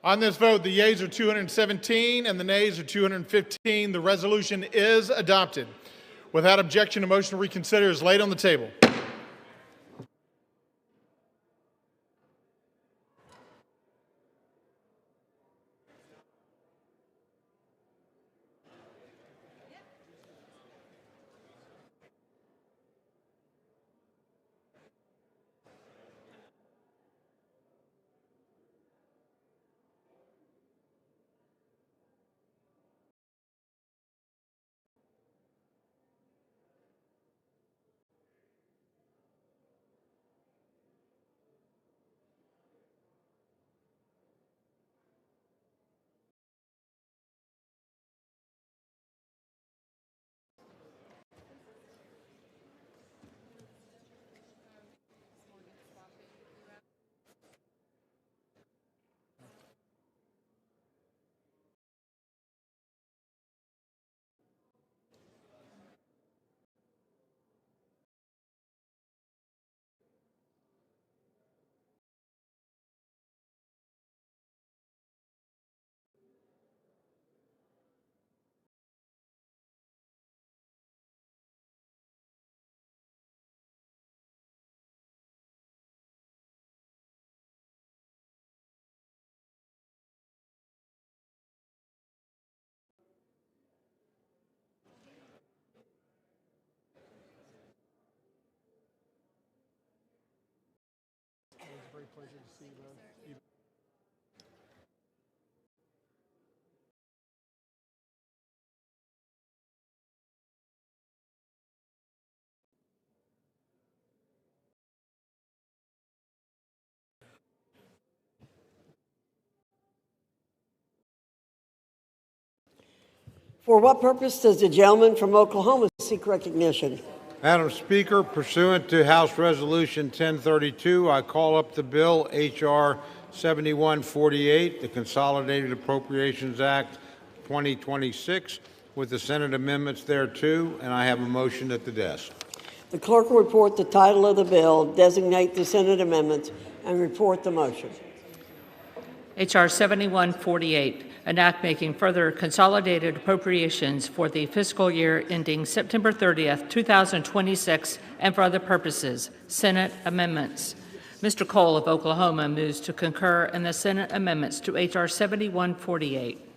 On this vote, the yeas are 217 and the nays are 215. The resolution is adopted. Without objection, a motion to reconsider is laid on the table. For what purpose does the gentleman from Oklahoma seek recognition? Madam Speaker, pursuant to House Resolution 1032, I call up the bill H.R. 7148, the Consolidated Appropriations Act 2026, with the Senate amendments thereto, and I have a motion at the desk. The clerk will report the title of the bill, designate the Senate amendments, and report the motion. H.R. 7148, an act making further consolidated appropriations for the fiscal year ending September 30th, 2026, and for other purposes. Senate amendments. Mr. Cole of Oklahoma moves to concur in the Senate amendments to H.R. 7148.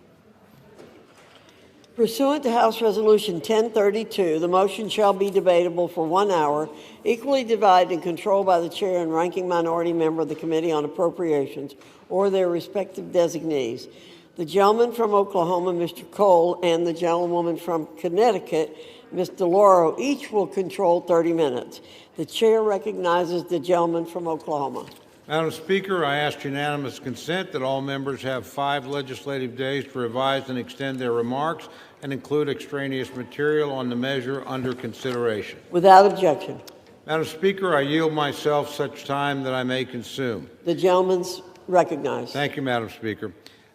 Pursuant to House Resolution 1032, the motion shall be debatable for 1 hour, equally divided and controlled by the chair and ranking minority member of the Committee on Appropriations or their respective designees. The gentleman from Oklahoma, Mr. Cole, and the gentlewoman from Connecticut, Ms. DeLauro, each will control 30 minutes. The chair recognizes the gentleman from Oklahoma. Madam Speaker, I ask unanimous consent that all members have 5 legislative days to revise and extend their remarks and include extraneous material on the measure under consideration. Without objection. Madam Speaker, I yield myself such time that I may consume. The gentleman's recognized. Thank you, Madam Speaker.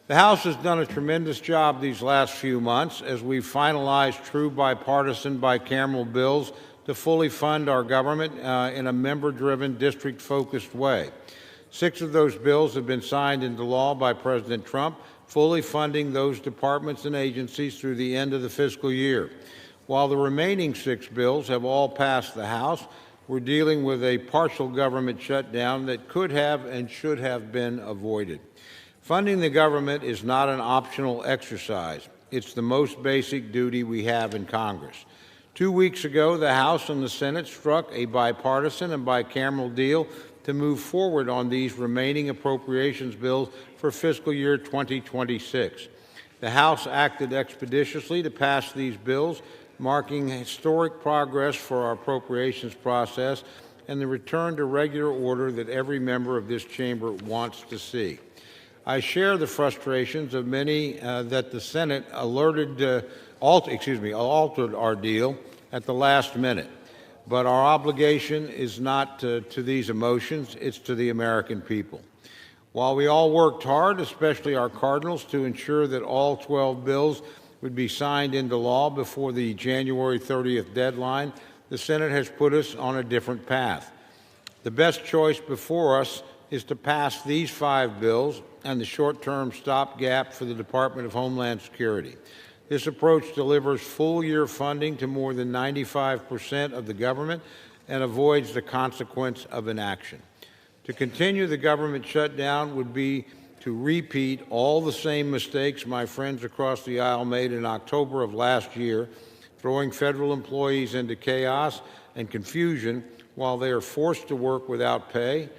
The House has done a tremendous job these last few months as we've finalized true bipartisan bicameral bills to fully fund our government in a member-driven, district-focused way. 6 of those bills have been signed into law by President Trump, fully funding those departments and agencies through the end of the fiscal year. While the remaining 6 bills have all passed the House, we're dealing with a partial government shutdown that could have and should have been avoided. Funding the government is not an optional exercise. It's the most basic duty we have in Congress. 2 weeks ago, the House and the Senate struck a bipartisan and bicameral deal to move forward on these remaining appropriations bills for fiscal year 2026. The House acted expeditiously to pass these bills, marking historic progress for our appropriations process and the return to regular order that every member of this chamber wants to see. I share the frustrations of many that the Senate altered our deal at the last minute. But our obligation is not to these emotions, it's to the American people. While we all worked hard, especially our Cardinals, to ensure that all 12 bills would be signed into law before the January 30th deadline, the Senate has put us on a different path. The best choice before us is to pass these 5 bills and the short-term stopgap for the Department of Homeland Security. This approach delivers full-year funding to more than 95% of the government and avoids the consequence of inaction. To continue the government shutdown would be to repeat all the same mistakes my friends across the aisle made in October of last year, throwing federal employees into chaos and confusion while they are forced to work without pay,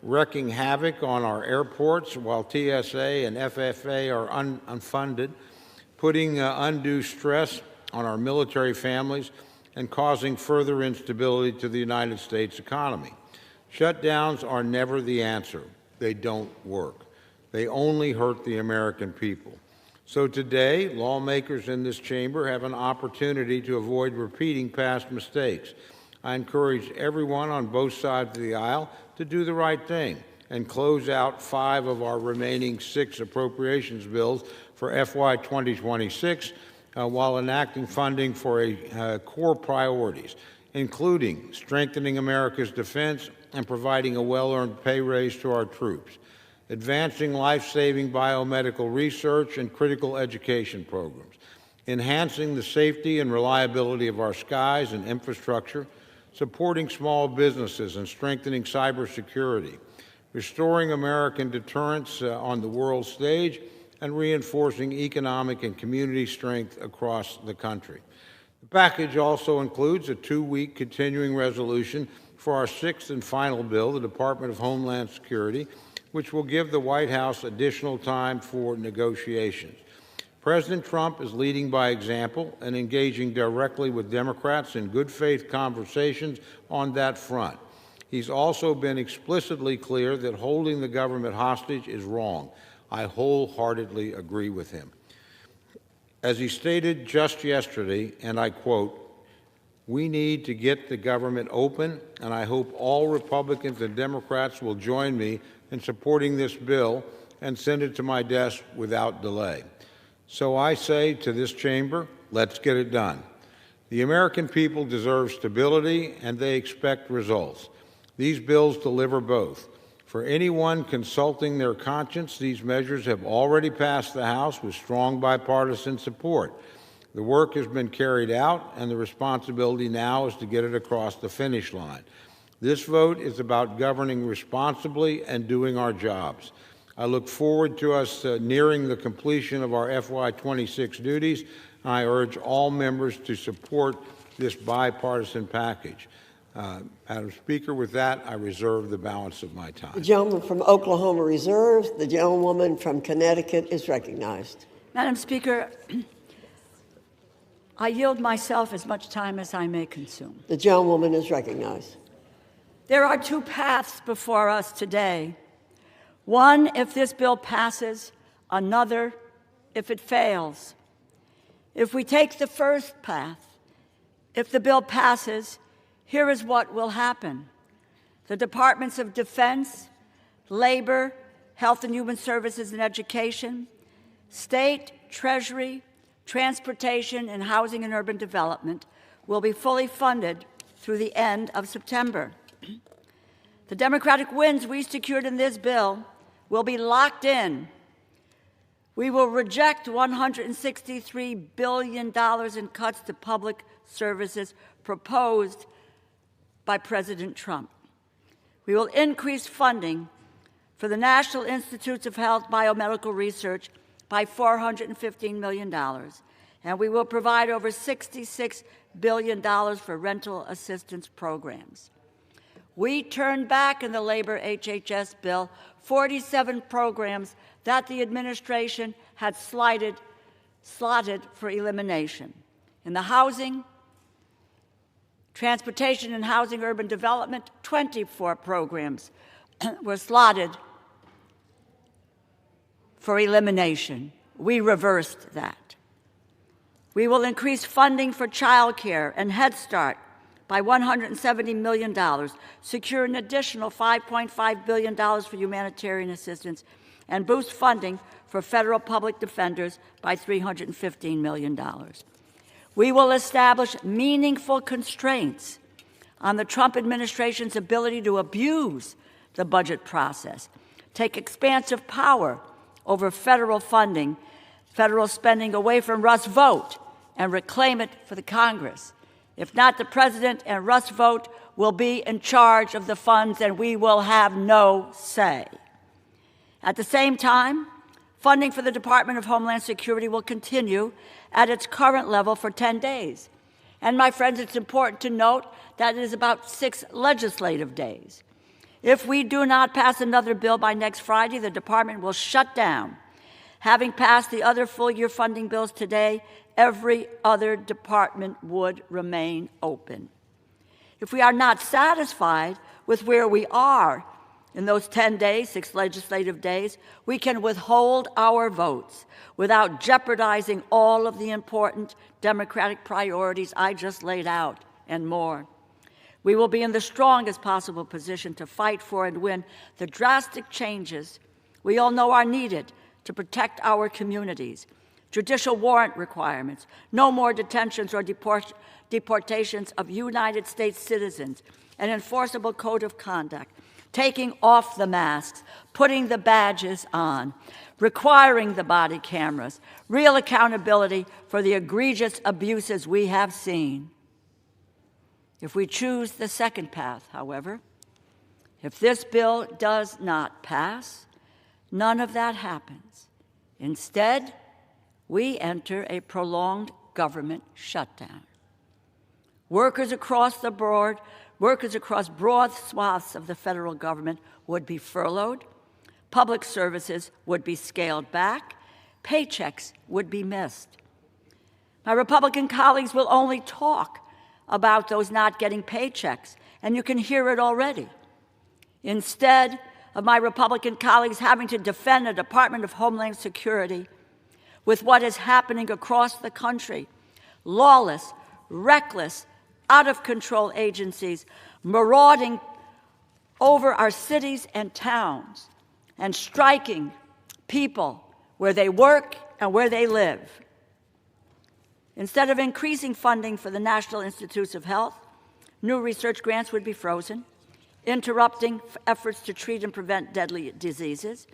wreaking havoc on our airports while TSA and FFA are unfunded, putting undue stress on our military families, and causing further instability to the United States economy. Shutdowns are never the answer. They don't work. They only hurt the American people. So today, lawmakers in this chamber have an opportunity to avoid repeating past mistakes. I encourage everyone on both sides of the aisle to do the right thing and close out 5 of our remaining 6 appropriations bills for FY 2026 while enacting funding for core priorities, including strengthening America's defense and providing a well-earned pay raise to our troops, advancing life-saving biomedical research and critical education programs, enhancing the safety and reliability of our skies and infrastructure, supporting small businesses and strengthening cybersecurity, restoring American deterrence on the world stage, and reinforcing economic and community strength across the country. The package also includes a 2-week continuing resolution for our 6th and final bill, the Department of Homeland Security, which will give the White House additional time for negotiations. President Trump is leading by example and engaging directly with Democrats in good faith conversations on that front. He's also been explicitly clear that holding the government hostage is wrong. I wholeheartedly agree with him. As he stated just yesterday, and I quote, "We need to get the government open, and I hope all Republicans and Democrats will join me in supporting this bill and send it to my desk without delay." So I say to this chamber, let's get it done. The American people deserve stability, and they expect results. These bills deliver both. For anyone consulting their conscience, these measures have already passed the House with strong bipartisan support. The work has been carried out, and the responsibility now is to get it across the finish line. This vote is about governing responsibly and doing our jobs. I look forward to us nearing the completion of our FY 26 duties, and I urge all members to support this bipartisan package. Madam Speaker, with that, I reserve the balance of my time. The gentleman from Oklahoma reserves. The gentlewoman from Connecticut is recognized. Madam Speaker, I yield myself as much time as I may consume. The gentlewoman is recognized. There are 2 paths before us today. One, if this bill passes, another, if it fails. If we take the first path, if the bill passes, here is what will happen. The Departments of Defense, Labor, Health and Human Services and Education, State, Treasury, Transportation, and Housing and Urban Development will be fully funded through the end of September. The Democratic wins we secured in this bill will be locked in. We will reject $163 billion in cuts to public services proposed by President Trump. We will increase funding for the National Institutes of Health Biomedical Research by $415 million, and we will provide over $66 billion for rental assistance programs. We turned back in the labor HHS bill 47 programs that the administration had slotted for elimination. In the housing, transportation and housing urban development, 24 programs were slotted for elimination. We reversed that. We will increase funding for child care and Head Start by $170 million, secure an additional $5.5 billion for humanitarian assistance, and boost funding for federal public defenders by $315 million. We will establish meaningful constraints on the Trump administration's ability to abuse the budget process, take expansive power over federal funding, federal spending away from Russ Vote, and reclaim it for the Congress. If not, the President and Russ Vote will be in charge of the funds, and we will have no say. At the same time, funding for the Department of Homeland Security will continue at its current level for 10 days. And my friends, it's important to note that it is about 6 legislative days. If we do not pass another bill by next Friday, the department will shut down. Having passed the other full-year funding bills today, every other department would remain open. If we are not satisfied with where we are in those 10 days, 6 legislative days, we can withhold our votes without jeopardizing all of the important democratic priorities I just laid out and more. We will be in the strongest possible position to fight for and win the drastic changes we all know are needed to protect our communities. Judicial warrant requirements, no more detentions or deportations of United States citizens, an enforceable code of conduct, taking off the masks, putting the badges on, requiring the body cameras, real accountability for the egregious abuses we have seen. If we choose the second path, however, if this bill does not pass, none of that happens. Instead, we enter a prolonged government shutdown. Workers across the board, workers across broad swaths of the federal government would be furloughed, public services would be scaled back, paychecks would be missed. My Republican colleagues will only talk about those not getting paychecks, and you can hear it already. Instead of my Republican colleagues having to defend the Department of Homeland Security with what is happening across the country, lawless, reckless, out-of-control agencies marauding over our cities and towns and striking people where they work and where they live. Instead of increasing funding for the National Institutes of Health, new research grants would be frozen, interrupting efforts to treat and prevent deadly diseases.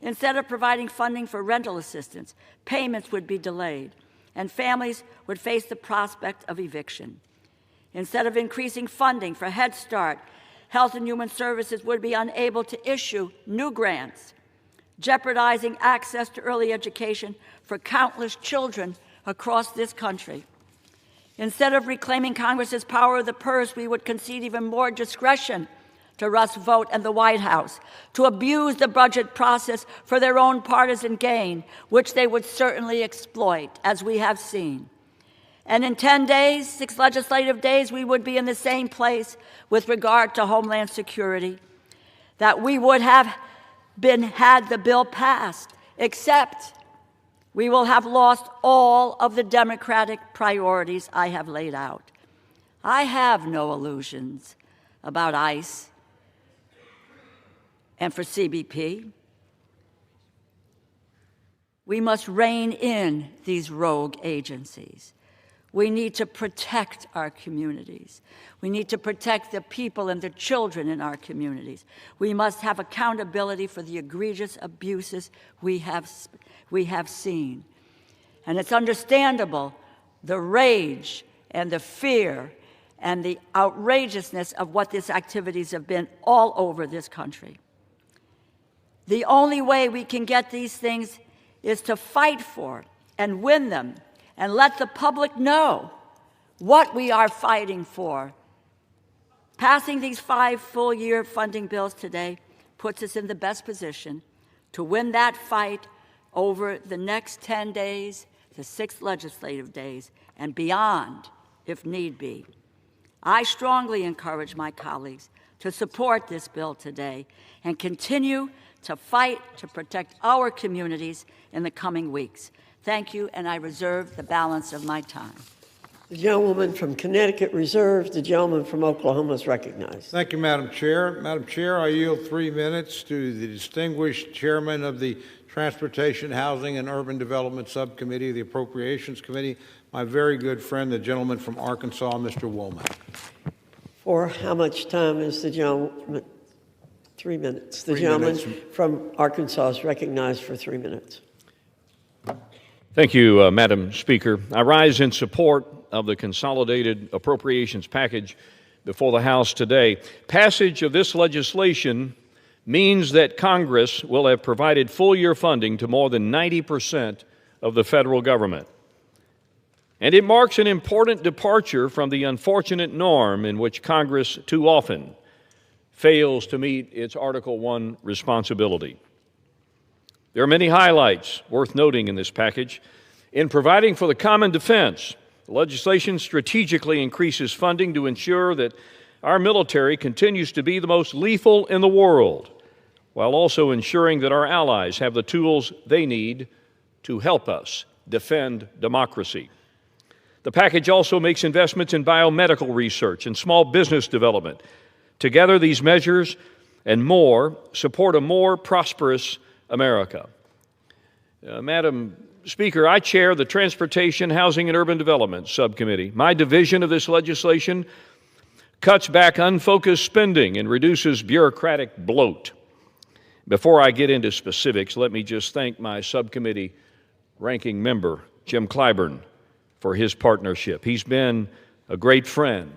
Instead of providing funding for rental assistance, payments would be delayed, and families would face the prospect of eviction. Instead of increasing funding for Head Start, Health and Human Services would be unable to issue new grants, jeopardizing access to early education for countless children across this country. Instead of reclaiming Congress's power of the purse, we would concede even more discretion to Russ Vote and the White House to abuse the budget process for their own partisan gain, which they would certainly exploit, as we have seen. And in 10 days, 6 legislative days, we would be in the same place with regard to Homeland Security that we would have been had the bill passed, except we will have lost all of the democratic priorities I have laid out. I have no illusions about ICE and for CBP. We must rein in these rogue agencies. We need to protect our communities. We need to protect the people and the children in our communities. We must have accountability for the egregious abuses we have seen. And it's understandable the rage and the fear and the outrageousness of what these activities have been all over this country. The only way we can get these things is to fight for and win them and let the public know what we are fighting for. Passing these 5 full-year funding bills today puts us in the best position to win that fight over the next 10 days, the 6 legislative days, and beyond, if need be. I strongly encourage my colleagues to support this bill today and continue to fight to protect our communities in the coming weeks. Thank you, and I reserve the balance of my time. The gentlewoman from Connecticut reserves. The gentleman from Oklahoma is recognized. Thank you, Madam Chair. Madam Chair, I yield 3 minutes to the distinguished chairman of the Transportation, Housing, and Urban Development Subcommittee of the Appropriations Committee, my very good friend, the gentleman from Arkansas, Mr. Womack. For how much time is the gentleman? 3 minutes. The 3 gentleman minutes. from Arkansas is recognized for 3 minutes. Thank you, Madam Speaker. I rise in support of the consolidated appropriations package before the House today. Passage of this legislation means that Congress will have provided full-year funding to more than 90% of the federal government. And it marks an important departure from the unfortunate norm in which Congress too often fails to meet its Article I responsibility. There are many highlights worth noting in this package. In providing for the common defense, the legislation strategically increases funding to ensure that our military continues to be the most lethal in the world, while also ensuring that our allies have the tools they need to help us defend democracy. The package also makes investments in biomedical research and small business development. Together, these measures and more support a more prosperous America. Madam Speaker, I chair the Transportation, Housing, and Urban Development Subcommittee. My division of this legislation cuts back unfocused spending and reduces bureaucratic bloat. Before I get into specifics, let me just thank my subcommittee ranking member, Jim Clyburn, for his partnership. He's been a great friend,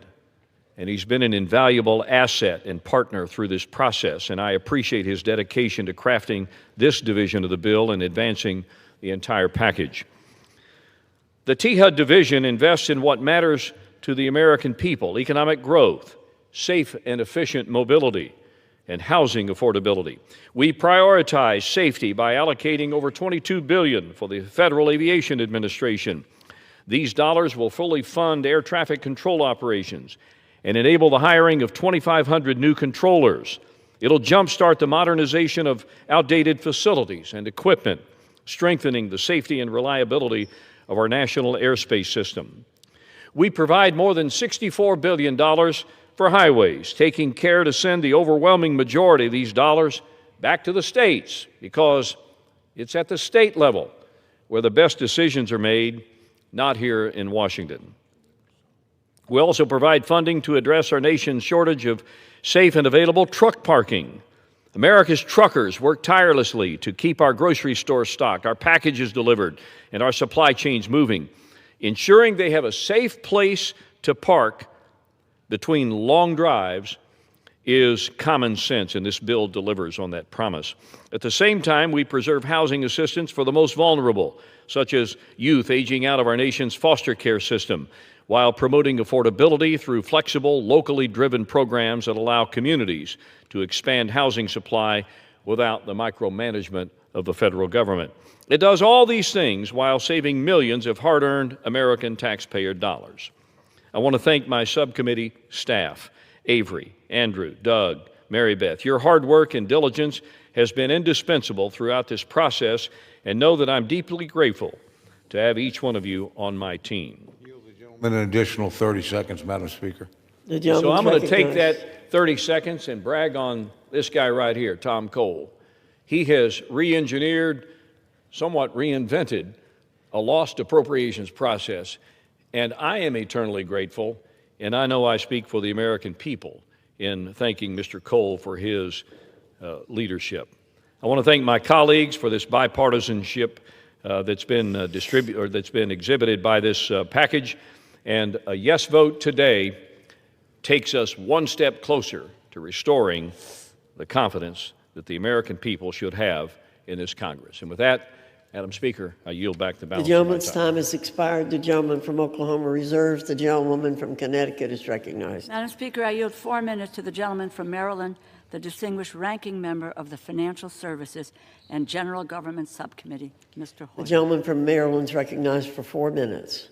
and he's been an invaluable asset and partner through this process, and I appreciate his dedication to crafting this division of the bill and advancing the entire package. The THUD division invests in what matters to the American people: economic growth, safe and efficient mobility, and housing affordability. We prioritize safety by allocating over $22 billion for the Federal Aviation Administration. These dollars will fully fund air traffic control operations and enable the hiring of 2,500 new controllers. It'll jumpstart the modernization of outdated facilities and equipment, strengthening the safety and reliability of our national airspace system. We provide more than $64 billion for highways, taking care to send the overwhelming majority of these dollars back to the states, because it's at the state level where the best decisions are made, not here in Washington. We also provide funding to address our nation's shortage of safe and available truck parking. America's truckers work tirelessly to keep our grocery stores stocked, our packages delivered, and our supply chains moving. Ensuring they have a safe place to park between long drives is common sense, and this bill delivers on that promise. At the same time, we preserve housing assistance for the most vulnerable, such as youth aging out of our nation's foster care system, while promoting affordability through flexible, locally driven programs that allow communities to expand housing supply without the micromanagement of the federal government. It does all these things while saving millions of hard-earned American taxpayer dollars. I want to thank my subcommittee staff, Avery, Andrew, Doug, Mary Beth. Your hard work and diligence has been indispensable throughout this process, and know that I'm deeply grateful to have each one of you on my team. An additional 30 seconds, Madam Speaker. So I'm going to take that 30 seconds and brag on this guy right here, Tom Cole. He has re-engineered, somewhat reinvented, a lost appropriations process, and I am eternally grateful, and I know I speak for the American people in thanking Mr. Cole for his leadership. I want to thank my colleagues for this bipartisanship that's been exhibited by this package. And a yes vote today takes us one step closer to restoring the confidence that the American people should have in this Congress. And with that, Madam Speaker, I yield back the balance The of my gentleman's time has expired. The gentleman from Oklahoma reserves. The gentlewoman from Connecticut is recognized. Madam Speaker, I yield 4 minutes to the gentleman from Maryland, the distinguished ranking member of the Financial Services and General Government Subcommittee, Mr. Hoyer. The gentleman from Maryland is recognized for 4 minutes.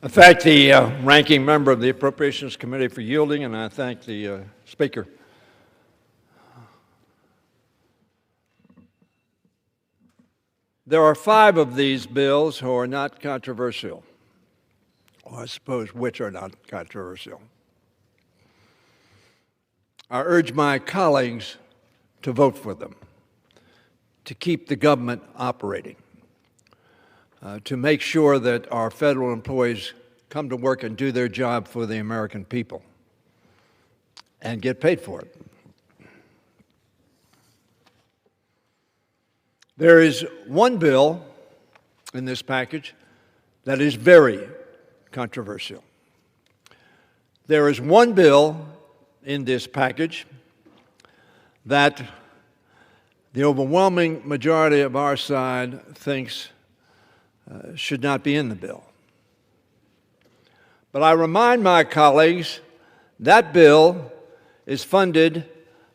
I thank the ranking member of the Appropriations Committee for yielding, and I thank the Speaker. There are 5 of these bills who are not controversial, or I suppose which are not controversial. I urge my colleagues to vote for them, to keep the government operating, to make sure that our federal employees come to work and do their job for the American people and get paid for it. There is one bill in this package that is very controversial. There is one bill in this package that the overwhelming majority of our side thinks should not be in the bill. But I remind my colleagues that bill is funded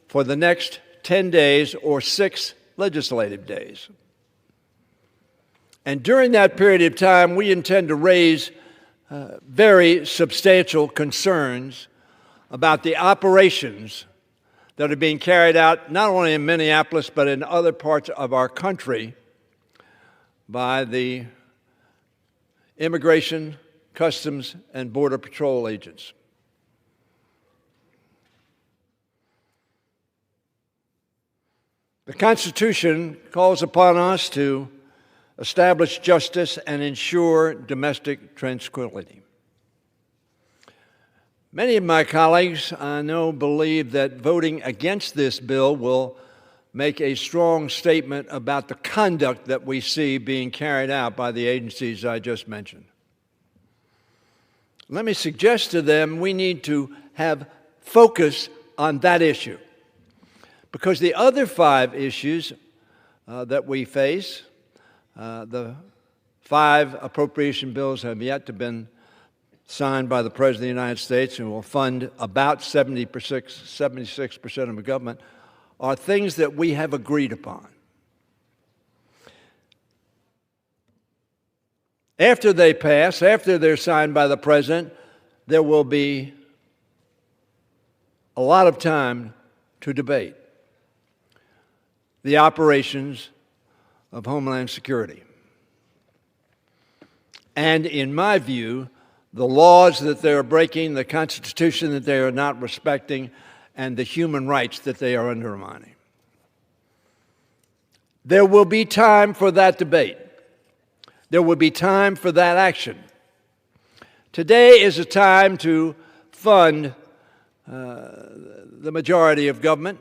for the next 10 days or 6 legislative days. And during that period of time, we intend to raise very substantial concerns about the operations that are being carried out not only in Minneapolis but in other parts of our country by the Immigration, Customs, and Border Patrol agents. The Constitution calls upon us to establish justice and ensure domestic tranquility. Many of my colleagues, I know, believe that voting against this bill will make a strong statement about the conduct that we see being carried out by the agencies I just mentioned. Let me suggest to them we need to have focus on that issue, because the other 5 issues that we face, the 5 appropriation bills have yet to been signed by the President of the United States and will fund about 76% of the government, are things that we have agreed upon. After they pass, after they're signed by the President, there will be a lot of time to debate the operations of Homeland Security. And in my view, the laws that they are breaking, the Constitution that they are not respecting, and the human rights that they are undermining. There will be time for that debate. There will be time for that action. Today is a time to fund the majority of government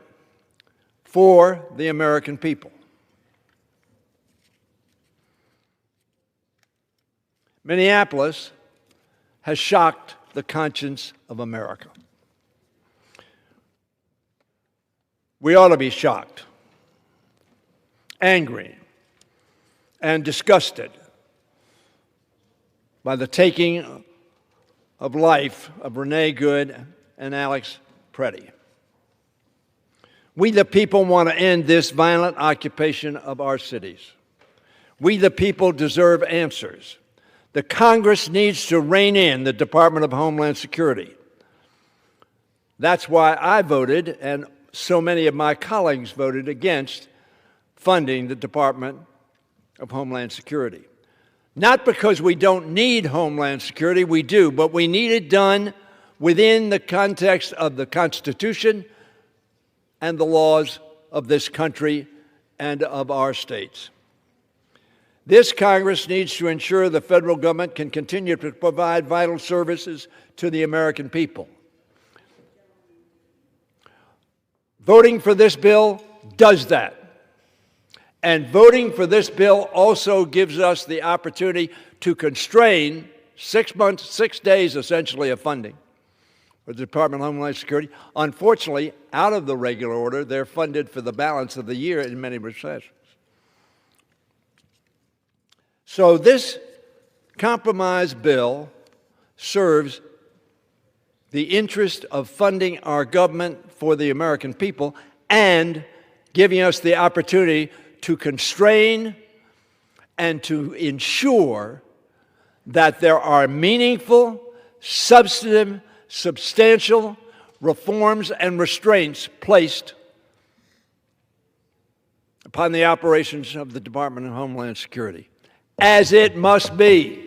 for the American people. Minneapolis has shocked the conscience of America. We ought to be shocked, angry, and disgusted by the taking of life of Renee Good and Alex Preddy. We the people want to end this violent occupation of our cities. We the people deserve answers. The Congress needs to rein in the Department of Homeland Security. That's why I voted, and so many of my colleagues voted against funding the Department of Homeland Security. Not because we don't need Homeland Security, we do, but we need it done within the context of the Constitution and the laws of this country and of our states. This Congress needs to ensure the federal government can continue to provide vital services to the American people. Voting for this bill does that. And voting for this bill also gives us the opportunity to constrain 6 months, 6 days essentially of funding for the Department of Homeland Security. Unfortunately, out of the regular order, they're funded for the balance of the year in many respects. So this compromise bill serves the interest of funding our government for the American people and giving us the opportunity to constrain and to ensure that there are meaningful, substantive, substantial reforms and restraints placed upon the operations of the Department of Homeland Security, as it must be.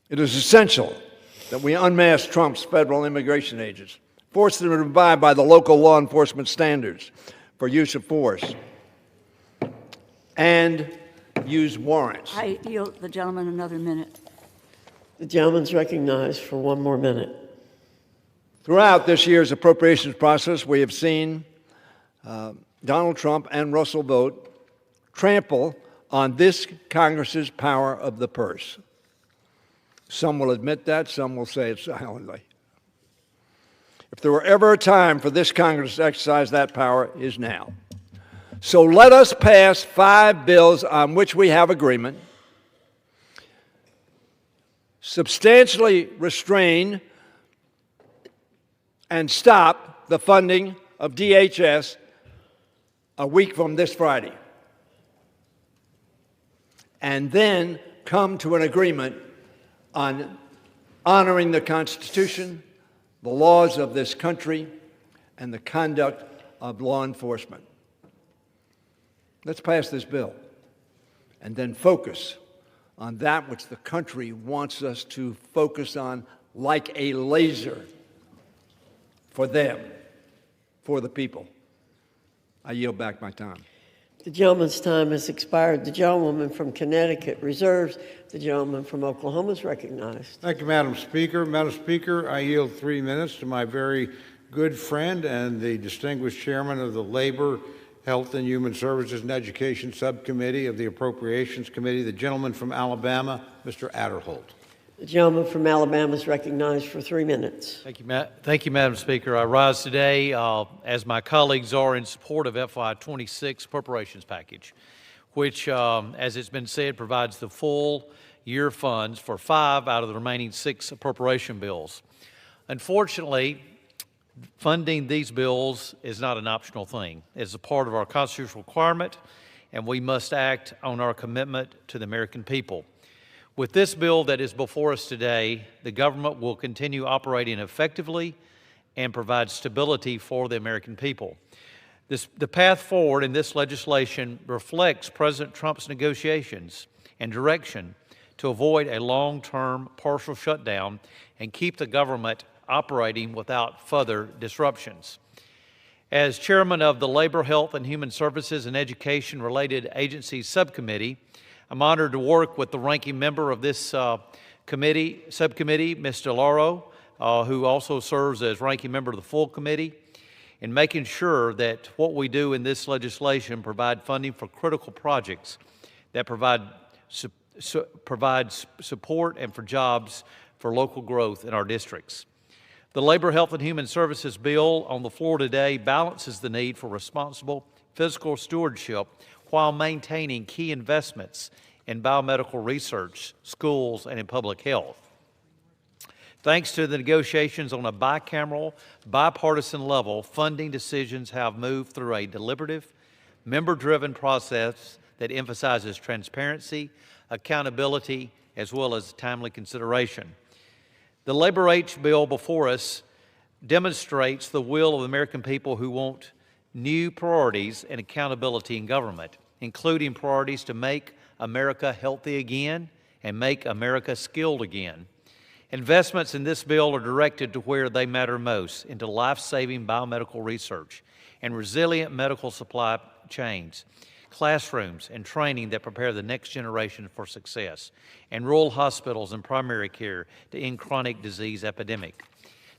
It is essential that we unmask Trump's federal immigration agents, force them to abide by the local law enforcement standards for use of force, and use warrants. I yield the gentleman another minute. The gentleman's recognized for 1 more minute. Throughout this year's appropriations process, we have seen Donald Trump and Russell Vought trample on this Congress's power of the purse. Some will admit that, some will say it silently. If there were ever a time for this Congress to exercise that power, it is now. So let us pass 5 bills on which we have agreement, substantially restrain and stop the funding of DHS a week from this Friday, and then come to an agreement on honoring the Constitution, the laws of this country, and the conduct of law enforcement. Let's pass this bill and then focus on that which the country wants us to focus on like a laser for them, for the people. I yield back my time. The gentleman's time has expired. The gentlewoman from Connecticut reserves. The gentleman from Oklahoma is recognized. Thank you, Madam Speaker. Madam Speaker, I yield 3 minutes to my very good friend and the distinguished chairman of the Labor, Health and Human Services and Education Subcommittee of the Appropriations Committee, the gentleman from Alabama, Mr. Adderholt. The gentleman from Alabama is recognized for 3 minutes. Thank you, Madam Speaker. I rise today, as my colleagues are, in support of FY26 appropriations package, which, as it's been said, provides the full year funds for 5 out of the remaining 6 appropriation bills. Unfortunately, funding these bills is not an optional thing. It's a part of our constitutional requirement, and we must act on our commitment to the American people. With this bill that is before us today, the government will continue operating effectively and provide stability for the American people. The path forward in this legislation reflects President Trump's negotiations and direction to avoid a long-term partial shutdown and keep the government operating without further disruptions. As chairman of the Labor, Health and Human Services and Education Related Agencies Subcommittee, I'm honored to work with the ranking member of this subcommittee, Ms. DeLauro, who also serves as ranking member of the full committee, in making sure that what we do in this legislation provide funding for critical projects that provide support and for jobs for local growth in our districts. The Labor, Health and Human Services bill on the floor today balances the need for responsible fiscal stewardship while maintaining key investments in biomedical research, schools, and in public health. Thanks to the negotiations on a bicameral, bipartisan level, funding decisions have moved through a deliberative, member-driven process that emphasizes transparency, accountability, as well as timely consideration. The Labor H bill before us demonstrates the will of the American people who want new priorities and accountability in government, including priorities to make America healthy again and make America skilled again. Investments in this bill are directed to where they matter most, into life-saving biomedical research and resilient medical supply chains, classrooms and training that prepare the next generation for success, and rural hospitals and primary care to end chronic disease epidemic.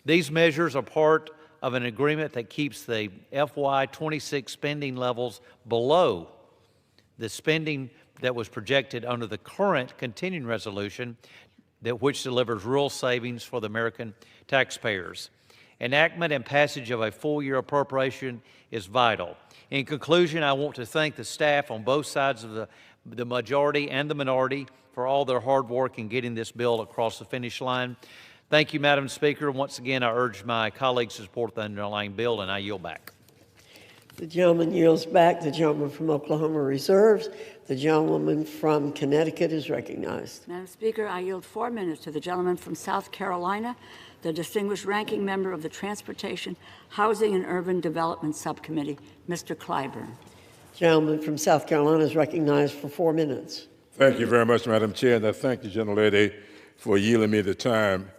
These measures are part of an agreement that keeps the FY26 spending levels below the spending that was projected under the current continuing resolution, which delivers real savings for the American taxpayers. Enactment and passage of a full-year appropriation is vital. In conclusion, I want to thank the staff on both sides of the majority and the minority for all their hard work in getting this bill across the finish line. Thank you, Madam Speaker. Once again, I urge my colleagues to support the underlying bill, and I yield back. The gentleman yields back. The gentleman from Oklahoma reserves. The gentlewoman from Connecticut is recognized. Madam Speaker, I yield 4 minutes to the gentleman from South Carolina, the distinguished ranking member of the Transportation, Housing, and Urban Development Subcommittee, Mr. Clyburn. Gentleman from South Carolina is recognized for 4 minutes. Thank you very much, Madam Chair, and I thank the gentlelady for yielding me the time.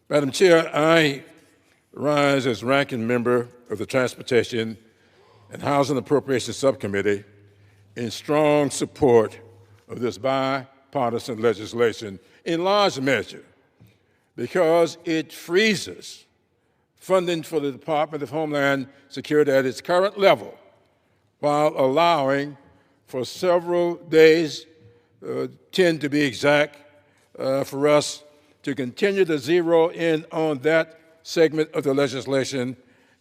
Madam Chair, I rise as ranking member of the Transportation and Housing Appropriations Subcommittee in strong support of this bipartisan legislation, in large measure because it freezes funding for the Department of Homeland Security at its current level, while allowing for several days, 10 to be exact, for us to continue to zero in on that segment of the legislation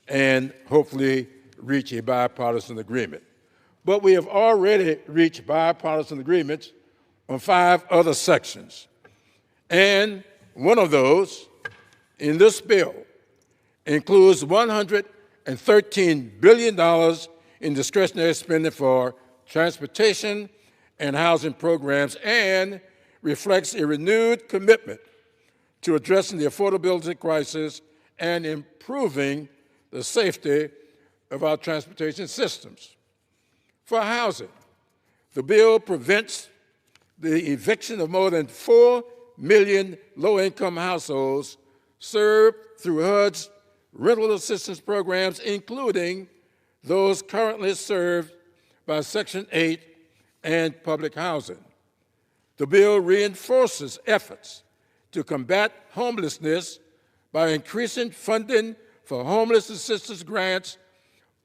and hopefully reach a bipartisan agreement. But we have already reached bipartisan agreements on 5 other sections. And one of those in this bill includes $113 billion in discretionary spending for transportation and housing programs and reflects a renewed commitment to addressing the affordability crisis and improving the safety of our transportation systems. For housing, the bill prevents the eviction of more than 4 million low-income households served through HUD's rental assistance programs, including those currently served by Section 8 and public housing. The bill reinforces efforts to combat homelessness by increasing funding for homeless assistance grants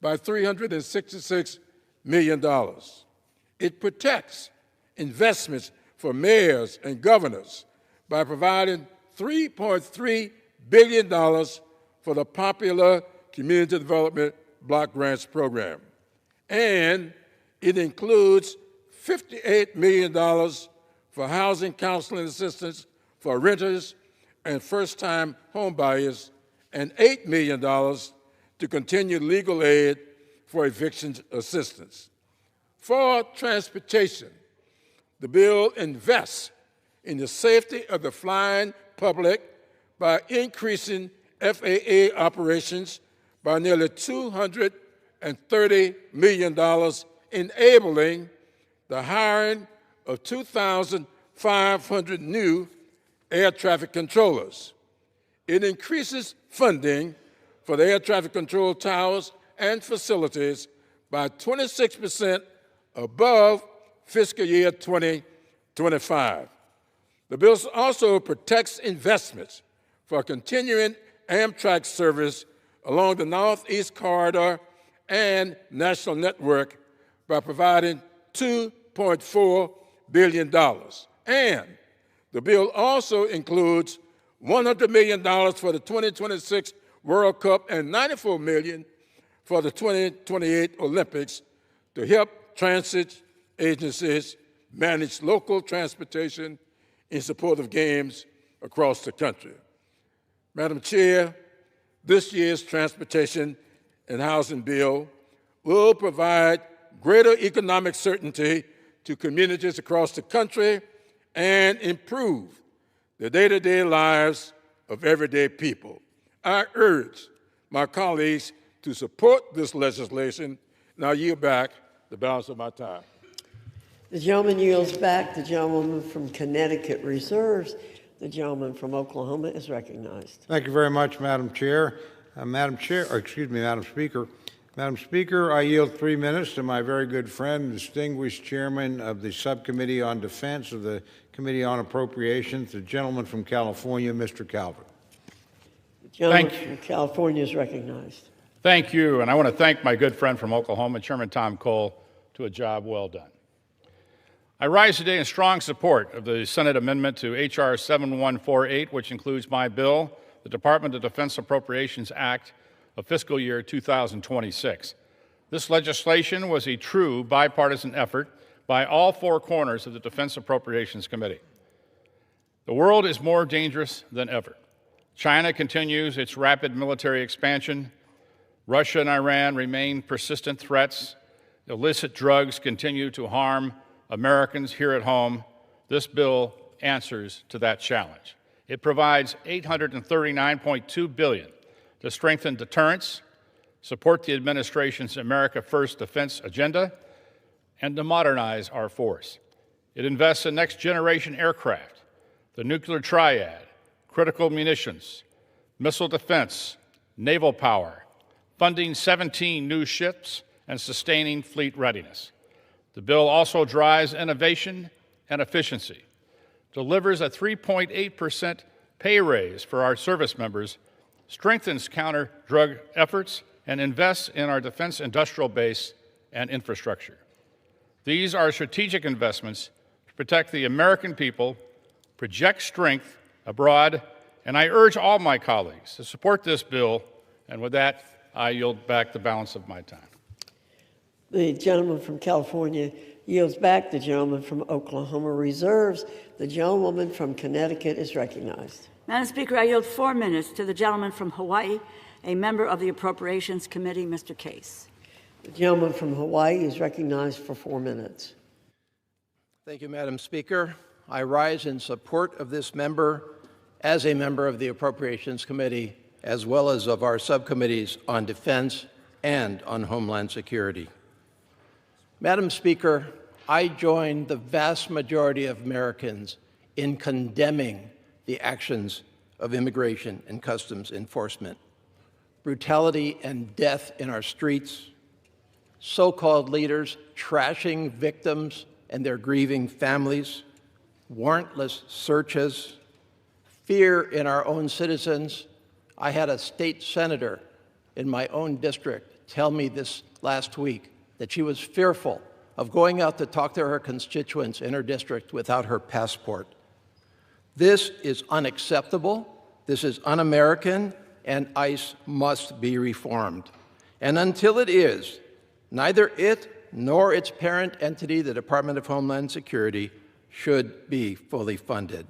by $366 million. It protects investments for mayors and governors by providing $3.3 billion for the popular Community Development Block Grants Program. And it includes $58 million for housing counseling assistance for renters and first-time homebuyers, and $8 million to continue legal aid for eviction assistance. For transportation, the bill invests in the safety of the flying public by increasing FAA operations by nearly $230 million, enabling the hiring of 2,500 new air traffic controllers. It increases funding for the air traffic control towers and facilities by 26% above fiscal year 2025. The bill also protects investments for continuing Amtrak service along the Northeast Corridor and National Network by providing $2.4 billion. And the bill also includes $100 million for the 2026 World Cup and $94 million for the 2028 Olympics to help transit agencies manage local transportation in support of games across the country. Madam Chair, this year's transportation and housing bill will provide greater economic certainty to communities across the country and improve the day-to-day lives of everyday people. I urge my colleagues to support this legislation, and I yield back the balance of my time. The gentleman yields back. The gentleman from Connecticut reserves. The gentleman from Oklahoma is recognized. Thank you very much, Madam Chair. Madam Speaker. Madam Speaker, I yield 3 minutes to my very good friend, distinguished chairman of the Subcommittee on Defense of the Committee on Appropriations, the gentleman from California, Mr. Calvert. The gentleman from California is recognized. Thank you, and I want to thank my good friend from Oklahoma, Chairman Tom Cole, to a job well done. I rise today in strong support of the Senate amendment to H.R. 7148, which includes my bill, the Department of Defense Appropriations Act of fiscal year 2026. This legislation was a true bipartisan effort by all 4 corners of the Defense Appropriations Committee. The world is more dangerous than ever. China continues its rapid military expansion. Russia and Iran remain persistent threats. Illicit drugs continue to harm Americans here at home. This bill answers to that challenge. It provides $839.2 billion to strengthen deterrence, support the administration's America First defense agenda, and to modernize our force. It invests in next-generation aircraft, the nuclear triad, critical munitions, missile defense, naval power, funding 17 new ships, and sustaining fleet readiness. The bill also drives innovation and efficiency, delivers a 3.8% pay raise for our service members, strengthens counter-drug efforts, and invests in our defense industrial base and infrastructure. These are strategic investments to protect the American people, project strength abroad, and I urge all my colleagues to support this bill. And with that, I yield back the balance of my time. The gentleman from California yields back. The gentleman from Oklahoma reserves. The gentlewoman from Connecticut is recognized. Madam Speaker, I yield 4 minutes to the gentleman from Hawaii, a member of the Appropriations Committee, Mr. Case. The gentleman from Hawaii is recognized for 4 minutes. Thank you, Madam Speaker. I rise in support of this member as a member of the Appropriations Committee, as well as of our subcommittees on defense and on Homeland Security. Madam Speaker, I join the vast majority of Americans in condemning the actions of immigration and customs enforcement, brutality and death in our streets, so-called leaders trashing victims and their grieving families, warrantless searches, fear in our own citizens. I had a state senator in my own district tell me this last week that she was fearful of going out to talk to her constituents in her district without her passport. This is unacceptable, this is un-American, and ICE must be reformed. And until it is, neither it nor its parent entity, the Department of Homeland Security, should be fully funded.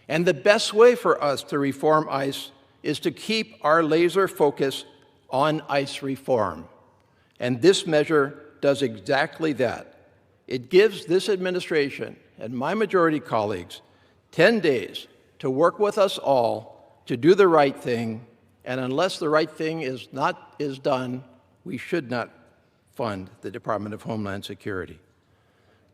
And the best way for us to reform ICE is to keep our laser focus on ICE reform. And this measure does exactly that. It gives this administration and my majority colleagues 10 days to work with us all to do the right thing, and unless the right thing is done, we should not fund the Department of Homeland Security.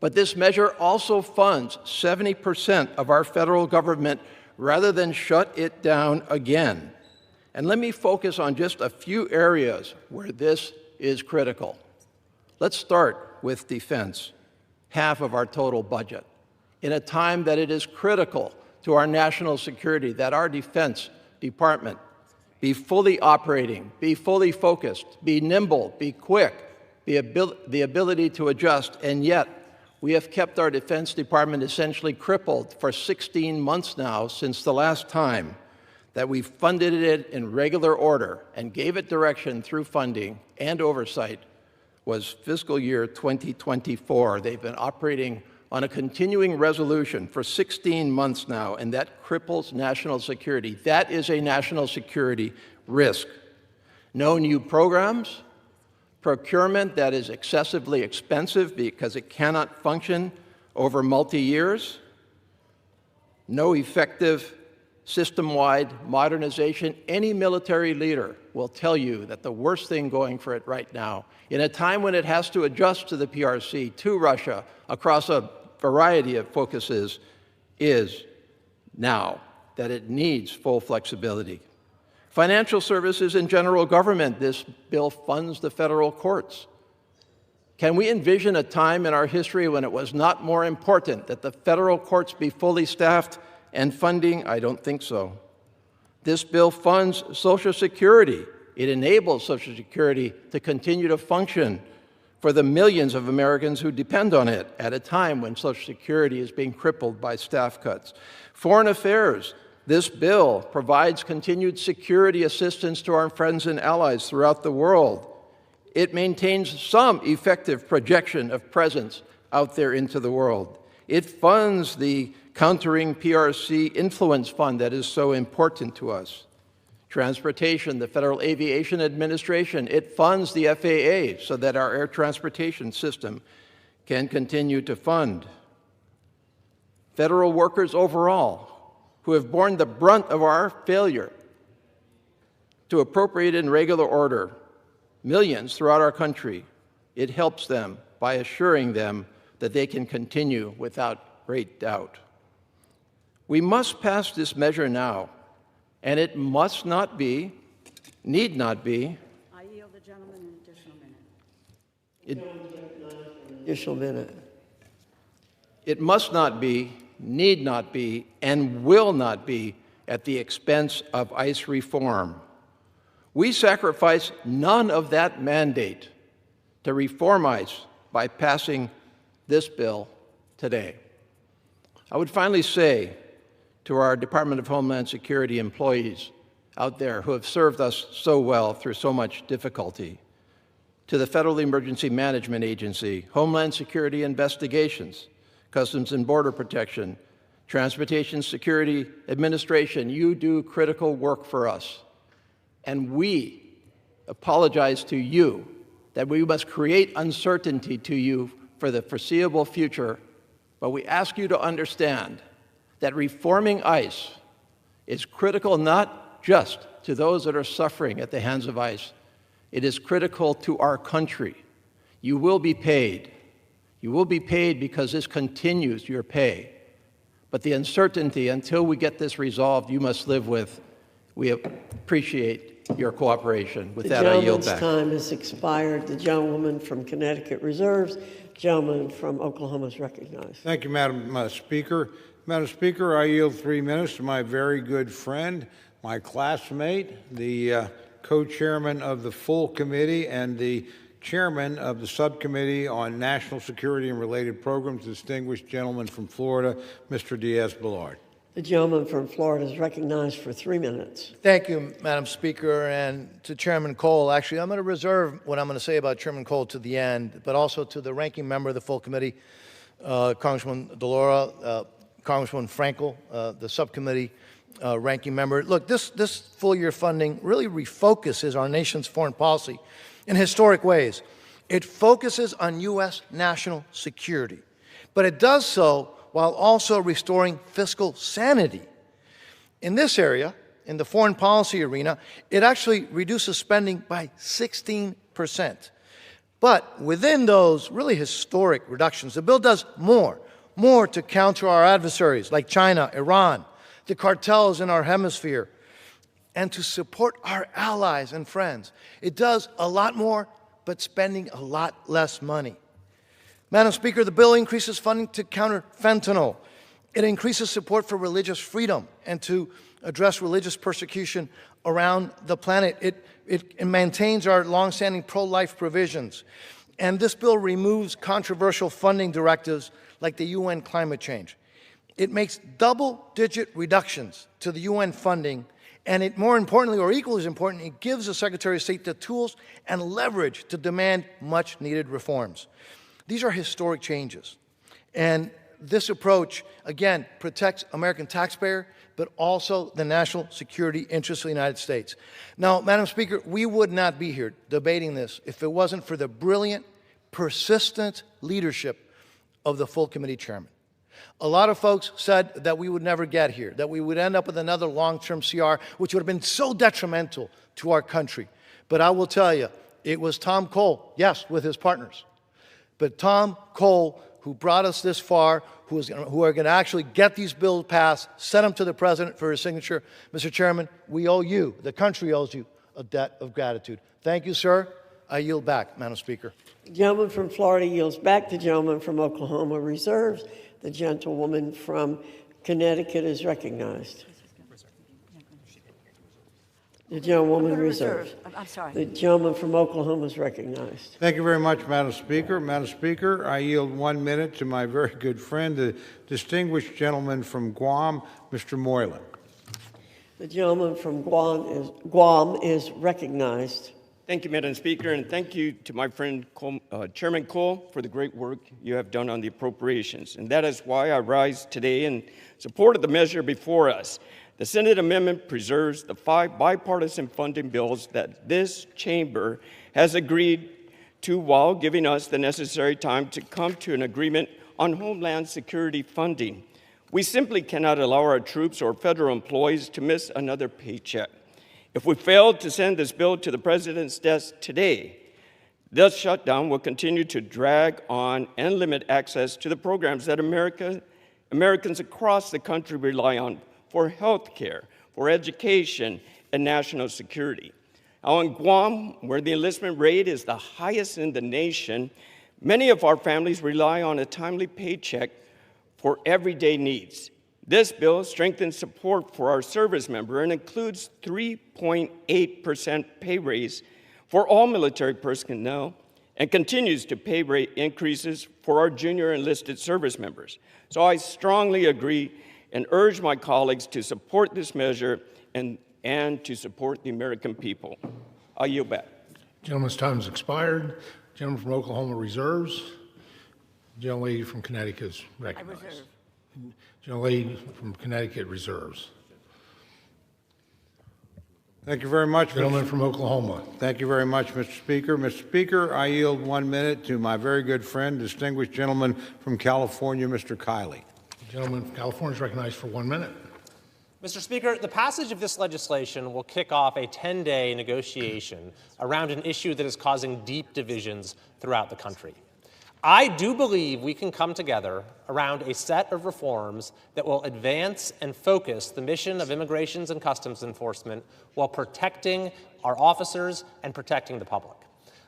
But this measure also funds 70% of our federal government rather than shut it down again. And let me focus on just a few areas where this is critical. Let's start with defense, half of our total budget. In a time that it is critical to our national security that our Defense Department be fully operating, be fully focused, be nimble, be quick, the ability to adjust, and yet we have kept our Defense Department essentially crippled for 16 months now since the last time that we funded it in regular order and gave it direction through funding and oversight was fiscal year 2024. They've been operating on a continuing resolution for 16 months now, and that cripples national security. That is a national security risk. No new programs, procurement that is excessively expensive because it cannot function over multi-years, no effective system-wide modernization. Any military leader will tell you that the worst thing going for it right now, in a time when it has to adjust to the PRC, to Russia, across a variety of focuses, is now that it needs full flexibility. Financial services and general government, this bill funds the federal courts. Can we envision a time in our history when it was not more important that the federal courts be fully staffed and funding? I don't think so. This bill funds Social Security. It enables Social Security to continue to function for the millions of Americans who depend on it at a time when Social Security is being crippled by staff cuts. Foreign affairs. This bill provides continued security assistance to our friends and allies throughout the world. It maintains some effective projection of presence out there into the world. It funds the Countering PRC Influence Fund that is so important to us. Transportation, the Federal Aviation Administration, it funds the FAA so that our air transportation system can continue to fund. Federal workers overall, who have borne the brunt of our failure to appropriate in regular order, millions throughout our country, it helps them by assuring them that they can continue without great doubt. We must pass this measure now, and it must not be, need not be. I yield the gentleman an additional minute. Additional minute. It must not be, need not be, and will not be at the expense of ICE reform. We sacrifice none of that mandate to reform ICE by passing this bill today. I would finally say to our Department of Homeland Security employees out there who have served us so well through so much difficulty, to the Federal Emergency Management Agency, Homeland Security Investigations, Customs and Border Protection, Transportation Security Administration, you do critical work for us. And we apologize to you that we must create uncertainty to you for the foreseeable future, but we ask you to understand that reforming ICE is critical not just to those that are suffering at the hands of ICE, it is critical to our country. You will be paid. You will be paid because this continues your pay. But the uncertainty, until we get this resolved, you must live with. We appreciate your cooperation. With that, I yield back. The gentleman's time has expired. The gentlewoman from Connecticut reserves. Gentleman from Oklahoma is recognized. Thank you, Madam Speaker. Madam Speaker, I yield 3 minutes to my very good friend, my classmate, the co-chairman of the full committee and the chairman of the Subcommittee on National Security and Related Programs, distinguished gentleman from Florida, Mr. Diaz-Balart. The gentleman from Florida is recognized for 3 minutes. Thank you, Madam Speaker, and to Chairman Cole. Actually, I'm going to reserve what I'm going to say about Chairman Cole to the end, but also to the ranking member of the full committee, Congresswoman DeLauro, Congresswoman Frankel, the subcommittee ranking member. Look, this full-year funding really refocuses our nation's foreign policy in historic ways. It focuses on U.S. national security, but it does so while also restoring fiscal sanity. In this area, in the foreign policy arena, it actually reduces spending by 16%. But within those really historic reductions, the bill does more to counter our adversaries like China, Iran, the cartels in our hemisphere, and to support our allies and friends. It does a lot more, but spending a lot less money. Madam Speaker, the bill increases funding to counter fentanyl. It increases support for religious freedom and to address religious persecution around the planet. It maintains our longstanding pro-life provisions. And this bill removes controversial funding directives like the UN climate change. It makes double-digit reductions to the UN funding, and it, more importantly, or equally as important, it gives the Secretary of State the tools and leverage to demand much-needed reforms. These are historic changes, and this approach, again, protects American taxpayer, but also the national security interests of the United States. Now, Madam Speaker, we would not be here debating this if it wasn't for the brilliant, persistent leadership of the full committee chairman. A lot of folks said that we would never get here, that we would end up with another long-term CR, which would have been so detrimental to our country. But I will tell you, it was Tom Cole, yes, with his partners, but Tom Cole who brought us this far, who are going to actually get these bills passed, send them to the President for his signature. Mr. Chairman, we owe you, the country owes you, a debt of gratitude. Thank you, sir. I yield back, Madam Speaker. The gentleman from Florida yields back. The gentleman from Oklahoma reserves. The gentlewoman from Connecticut is recognized. The gentlewoman reserves. I'm sorry. The gentleman from Oklahoma is recognized. Thank you very much, Madam Speaker. Madam Speaker, I yield 1 minute to my very good friend, the distinguished gentleman from Guam, Mr. Moylan. The gentleman from Guam is recognized. Thank you, Madam Speaker, and thank you to my friend Chairman Cole for the great work you have done on the appropriations. And that is why I rise today in support of the measure before us. The Senate amendment preserves the 5 bipartisan funding bills that this chamber has agreed to while giving us the necessary time to come to an agreement on Homeland Security funding. We simply cannot allow our troops or federal employees to miss another paycheck. If we fail to send this bill to the President's desk today, this shutdown will continue to drag on and limit access to the programs that Americans across the country rely on for health care, for education, and national security. Now in Guam, where the enlistment rate is the highest in the nation, many of our families rely on a timely paycheck for everyday needs. This bill strengthens support for our service member and includes 3.8% pay raise for all military personnel and continues to pay rate increases for our junior enlisted service members. So I strongly agree and urge my colleagues to support this measure and to support the American people. I yield back. Gentleman's time has expired. Gentleman from Oklahoma reserves. Gentlelady from Connecticut is recognized. I reserve. Gentlelady from Connecticut reserves. Thank you very much, Gentleman from Oklahoma. Thank you very much, Mr. Speaker. Mr. Speaker, I yield 1 minute to my very good friend, distinguished gentleman from California, Mr. Kiley. The gentleman from California is recognized for 1 minute. Mr. Speaker, the passage of this legislation will kick off a 10-day negotiation around an issue that is causing deep divisions throughout the country. I do believe we can come together around a set of reforms that will advance and focus the mission of Immigration and Customs Enforcement while protecting our officers and protecting the public.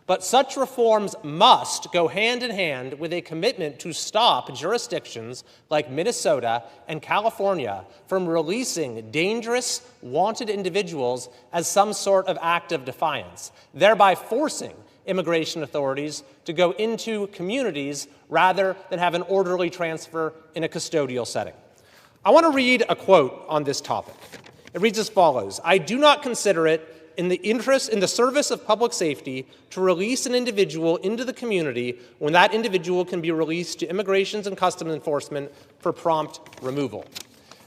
But such reforms must go hand in hand with a commitment to stop jurisdictions like Minnesota and California from releasing dangerous, wanted individuals as some sort of act of defiance, thereby forcing immigration authorities to go into communities rather than have an orderly transfer in a custodial setting. I want to read a quote on this topic. It reads as follows: "I do not consider it in the service of public safety to release an individual into the community when that individual can be released to Immigration and Customs Enforcement for prompt removal."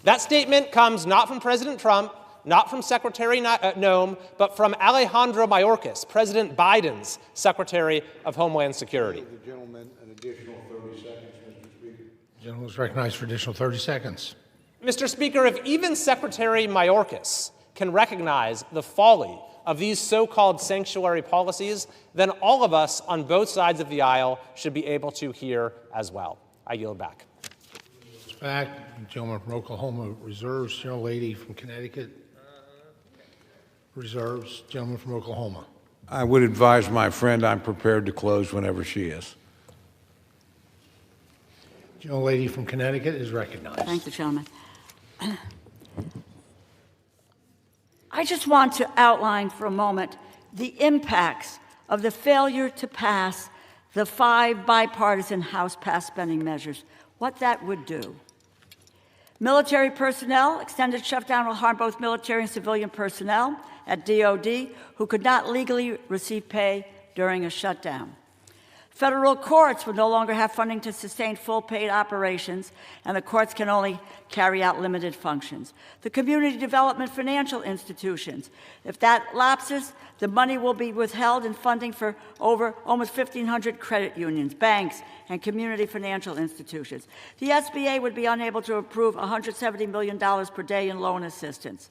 That statement comes not from President Trump, not from Secretary Noem, but from Alejandro Mayorkas, President Biden's Secretary of Homeland Security. The gentleman an additional 30 seconds, Mr. Speaker. The gentleman is recognized for additional 30 seconds. Mr. Speaker, if even Secretary Mayorkas can recognize the folly of these so-called sanctuary policies, then all of us on both sides of the aisle should be able to hear as well. I yield back. Back. The gentleman from Oklahoma reserves. Gentlelady from Connecticut reserves. Gentleman from Oklahoma. I would advise my friend I'm prepared to close whenever she is. Gentlelady from Connecticut is recognized. Thank you, gentleman. I just want to outline for a moment the impacts of the failure to pass the 5 bipartisan House-passed spending measures, what that would do. Military personnel, extended shutdown will harm both military and civilian personnel at DOD who could not legally receive pay during a shutdown. Federal courts would no longer have funding to sustain full paid operations, and the courts can only carry out limited functions. The community development financial institutions, if that lapses, the money will be withheld in funding for over almost 1,500 credit unions, banks, and community financial institutions. The SBA would be unable to approve $170 million per day in loan assistance.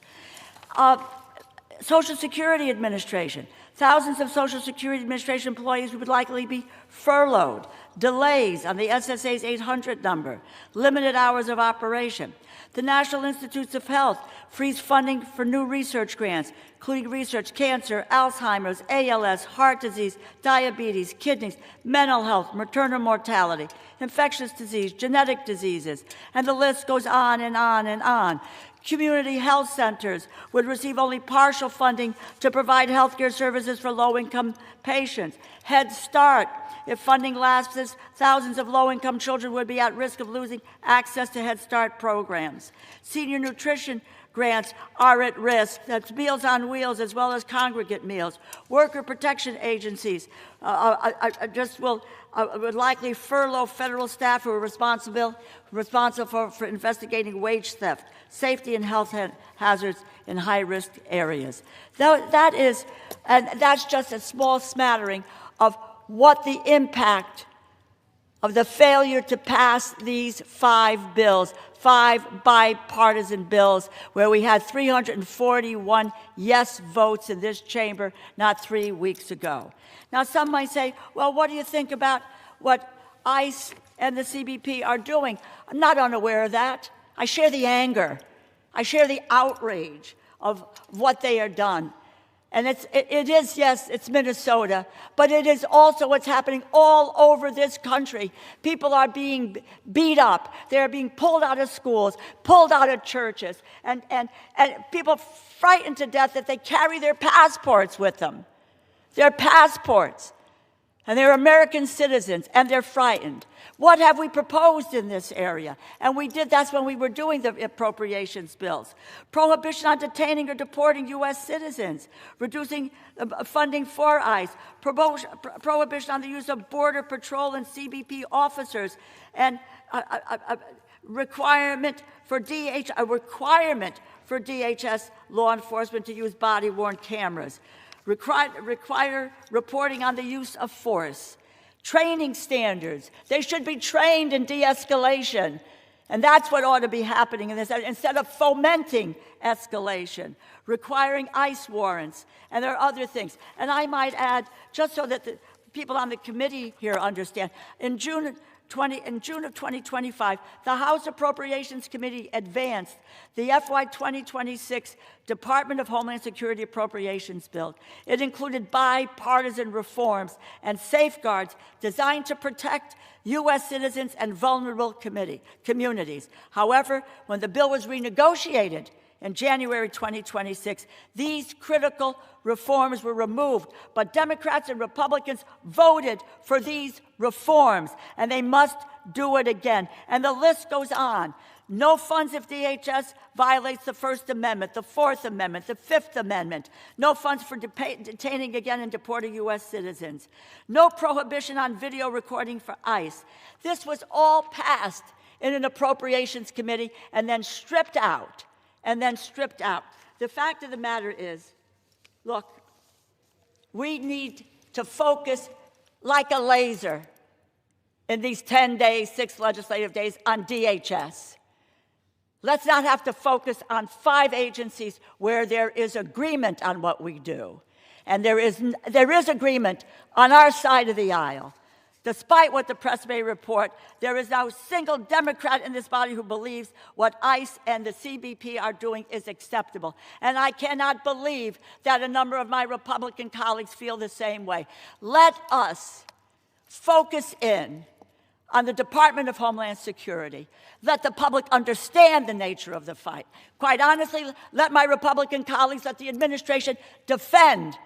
Social Security Administration. Thousands of Social Security Administration employees would likely be furloughed, delays on the SSA's 800 number, limited hours of operation. The National Institutes of Health freeze funding for new research grants, including research, cancer, Alzheimer's, ALS, heart disease, diabetes, kidneys, mental health, maternal mortality, infectious disease, genetic diseases, and the list goes on and on and on. Community health centers would receive only partial funding to provide health care services for low-income patients. Head Start, if funding lapses, thousands of low-income children would be at risk of losing access to Head Start programs. Senior nutrition grants are at risk. That's Meals on Wheels as well as congregate meals. Worker protection agencies would likely furlough federal staff who are responsible for investigating wage theft, safety and health hazards in high-risk areas. That's just a small smattering of what the impact of the failure to pass these 5 bills, 5 bipartisan bills, where we had 341 yes votes in this chamber not 3 weeks ago. Now, some might say, well, what do you think about what ICE and the CBP are doing? I'm not unaware of that. I share the anger. I share the outrage of what they are done. And it is, yes, it's Minnesota, but it is also what's happening all over this country. People are being beat up. They're being pulled out of schools, pulled out of churches, and people frightened to death that they carry their passports with them. Their passports. And they're American citizens, and they're frightened. What have we proposed in this area? And that's when we were doing the appropriations bills. Prohibition on detaining or deporting U.S. citizens, reducing funding for ICE, prohibition on the use of Border Patrol and CBP officers, and a requirement for DHS law enforcement to use body-worn cameras. Require reporting on the use of force. Training standards. They should be trained in de-escalation. And that's what ought to be happening in this, instead of fomenting escalation. Requiring ICE warrants. And there are other things. And I might add, just so that the people on the committee here understand, in June of 2025, the House Appropriations Committee advanced the FY 2026 Department of Homeland Security Appropriations Bill. It included bipartisan reforms and safeguards designed to protect U.S. citizens and vulnerable communities. However, when the bill was renegotiated in January 2026, these critical reforms were removed, but Democrats and Republicans voted for these reforms, and they must do it again. And the list goes on. No funds if DHS violates the First Amendment, the Fourth Amendment, the Fifth Amendment. No funds for detaining again and deporting U.S. citizens. No prohibition on video recording for ICE. This was all passed in an Appropriations Committee and then stripped out. The fact of the matter is, look, we need to focus like a laser in these 10 days, 6 legislative days on DHS. Let's not have to focus on 5 agencies where there is agreement on what we do. And there is agreement on our side of the aisle. Despite what the press may report, there is now a single Democrat in this body who believes what ICE and the CBP are doing is acceptable. And I cannot believe that a number of my Republican colleagues feel the same way. Let us focus in on the Department of Homeland Security. Let the public understand the nature of the fight. Quite honestly, let my Republican colleagues, let the administration defend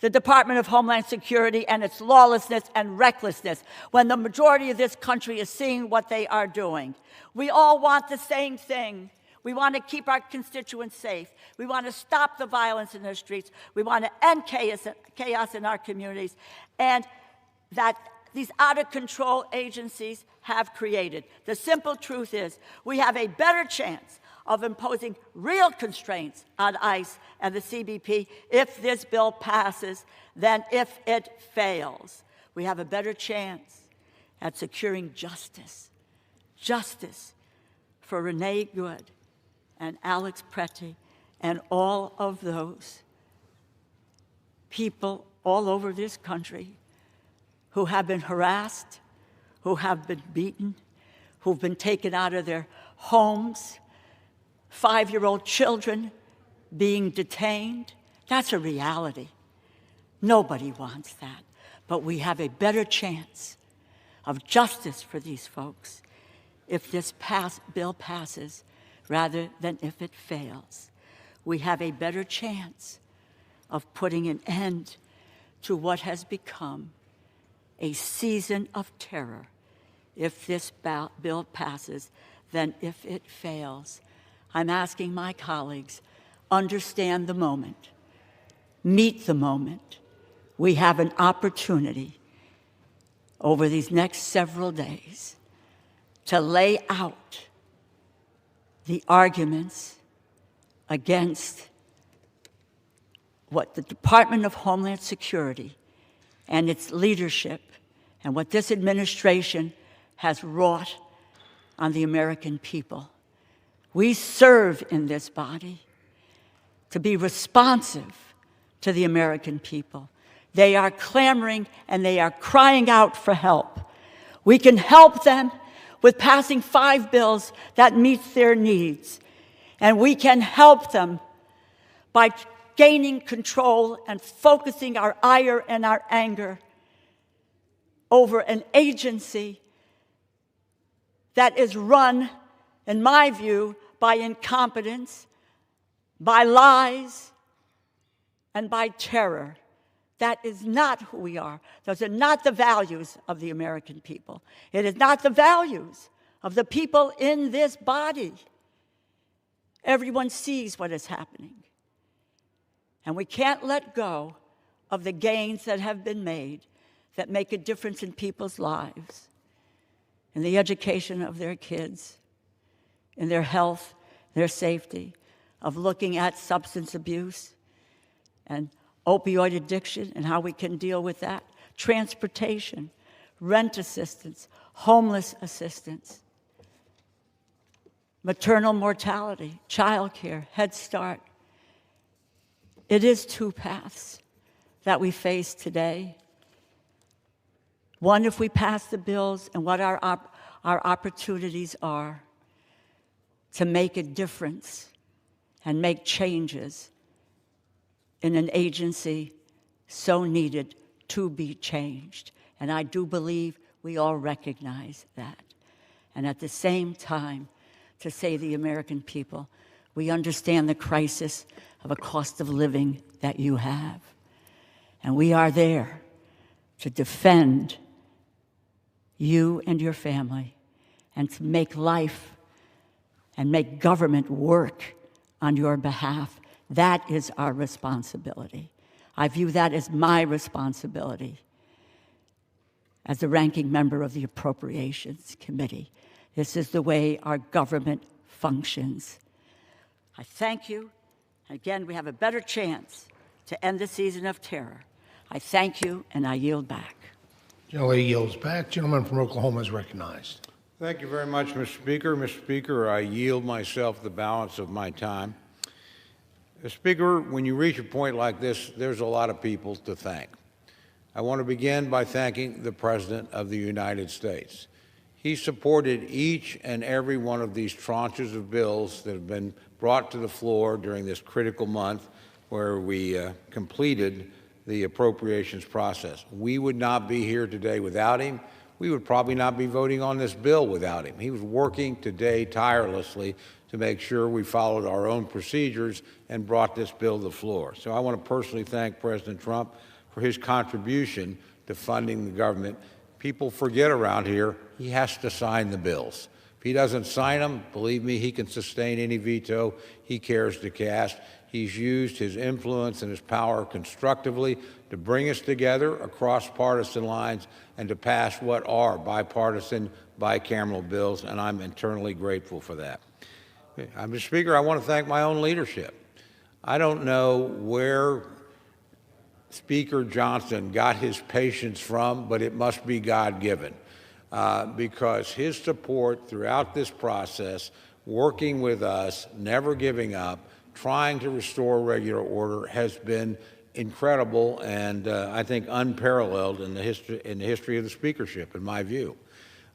the Department of Homeland Security and its lawlessness and recklessness when the majority of this country is seeing what they are doing. We all want the same thing. We want to keep our constituents safe. We want to stop the violence in the streets. We want to end chaos in our communities. And that these out-of-control agencies have created. The simple truth is we have a better chance of imposing real constraints on ICE and the CBP if this bill passes than if it fails. We have a better chance at securing justice. Justice for Renee Good and Alex Pretty and all of those people all over this country who have been harassed, who have been beaten, who've been taken out of their homes, 5-year-old children being detained. That's a reality. Nobody wants that. But we have a better chance of justice for these folks if this bill passes rather than if it fails. We have a better chance of putting an end to what has become a season of terror if this bill passes than if it fails. I'm asking my colleagues, understand the moment, meet the moment. We have an opportunity over these next several days to lay out the arguments against what the Department of Homeland Security and its leadership and what this administration has wrought on the American people. We serve in this body to be responsive to the American people. They are clamoring and they are crying out for help. We can help them with passing 5 bills that meet their needs. And we can help them by gaining control and focusing our ire and our anger over an agency that is run, in my view, by incompetence, by lies, and by terror. That is not who we are. Those are not the values of the American people. It is not the values of the people in this body. Everyone sees what is happening. And we can't let go of the gains that have been made that make a difference in people's lives, in the education of their kids, in their health, their safety, of looking at substance abuse and opioid addiction and how we can deal with that, transportation, rent assistance, homeless assistance, maternal mortality, child care, Head Start. It is two paths that we face today. One, if we pass the bills, and what our opportunities are to make a difference and make changes in an agency so needed to be changed. And I do believe we all recognize that. And at the same time, to say to the American people, we understand the crisis of a cost of living that you have. And we are there to defend you and your family and to make life and make government work on your behalf. That is our responsibility. I view that as my responsibility as the ranking member of the Appropriations Committee. This is the way our government functions. I thank you. Again, we have a better chance to end the season of terror. I thank you, and I yield back. Gentlelady yields back. Gentleman from Oklahoma is recognized. Thank you very much, Mr. Speaker. Mr. Speaker, I yield myself the balance of my time. Mr. Speaker, when you reach a point like this, there's a lot of people to thank. I want to begin by thanking the President of the United States. He supported each and every one of these tranches of bills that have been brought to the floor during this critical month where we completed the appropriations process. We would not be here today without him. We would probably not be voting on this bill without him. He was working today tirelessly to make sure we followed our own procedures and brought this bill to the floor. So I want to personally thank President Trump for his contribution to funding the government. People forget around here, he has to sign the bills. If he doesn't sign them, believe me, he can sustain any veto he cares to cast. He's used his influence and his power constructively to bring us together across partisan lines and to pass what are bipartisan, bicameral bills, and I'm eternally grateful for that. Mr. Speaker, I want to thank my own leadership. I don't know where Speaker Johnson got his patience from, but it must be God-given, because his support throughout this process, working with us, never giving up, trying to restore regular order has been incredible and I think unparalleled in the history of the speakership, in my view.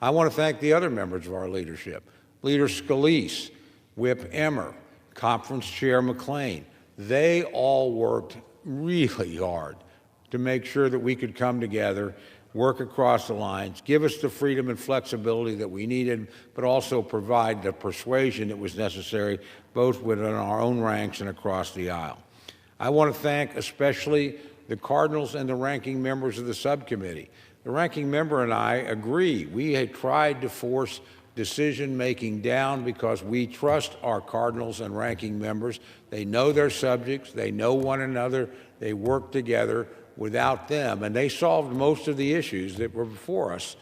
I want to thank the other members of our leadership, Leader Scalise, Whip Emmer, Conference Chair McClain. They all worked really hard to make sure that we could come together, work across the lines, give us the freedom and flexibility that we needed, but also provide the persuasion that was necessary, both within our own ranks and across the aisle. I want to thank especially the Cardinals and the ranking members of the subcommittee. The ranking member and I agree. We had tried to force decision-making down because we trust our Cardinals and ranking members. They know their subjects. They know one another. They work together. Without them, and they solved most of the issues that were before us,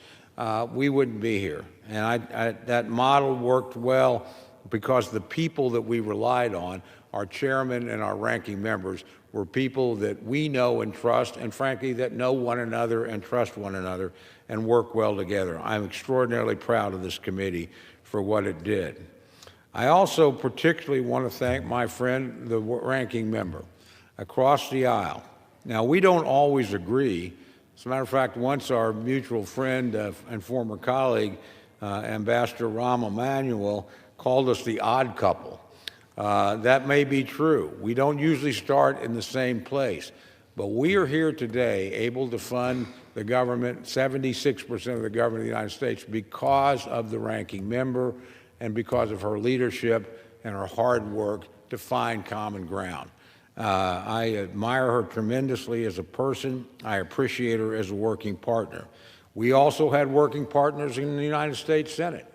we wouldn't be here. And that model worked well because the people that we relied on, our chairman and our ranking members, were people that we know and trust, and frankly, that know one another and trust one another and work well together. I'm extraordinarily proud of this committee for what it did. I also particularly want to thank my friend, the ranking member, across the aisle. Now, we don't always agree. As a matter of fact, once our mutual friend and former colleague, Ambassador Rahm Emanuel, called us the odd couple. That may be true. We don't usually start in the same place. But we are here today able to fund the government, 76% of the government of the United States, because of the ranking member and because of her leadership and her hard work to find common ground. I admire her tremendously as a person. I appreciate her as a working partner. We also had working partners in the United States Senate.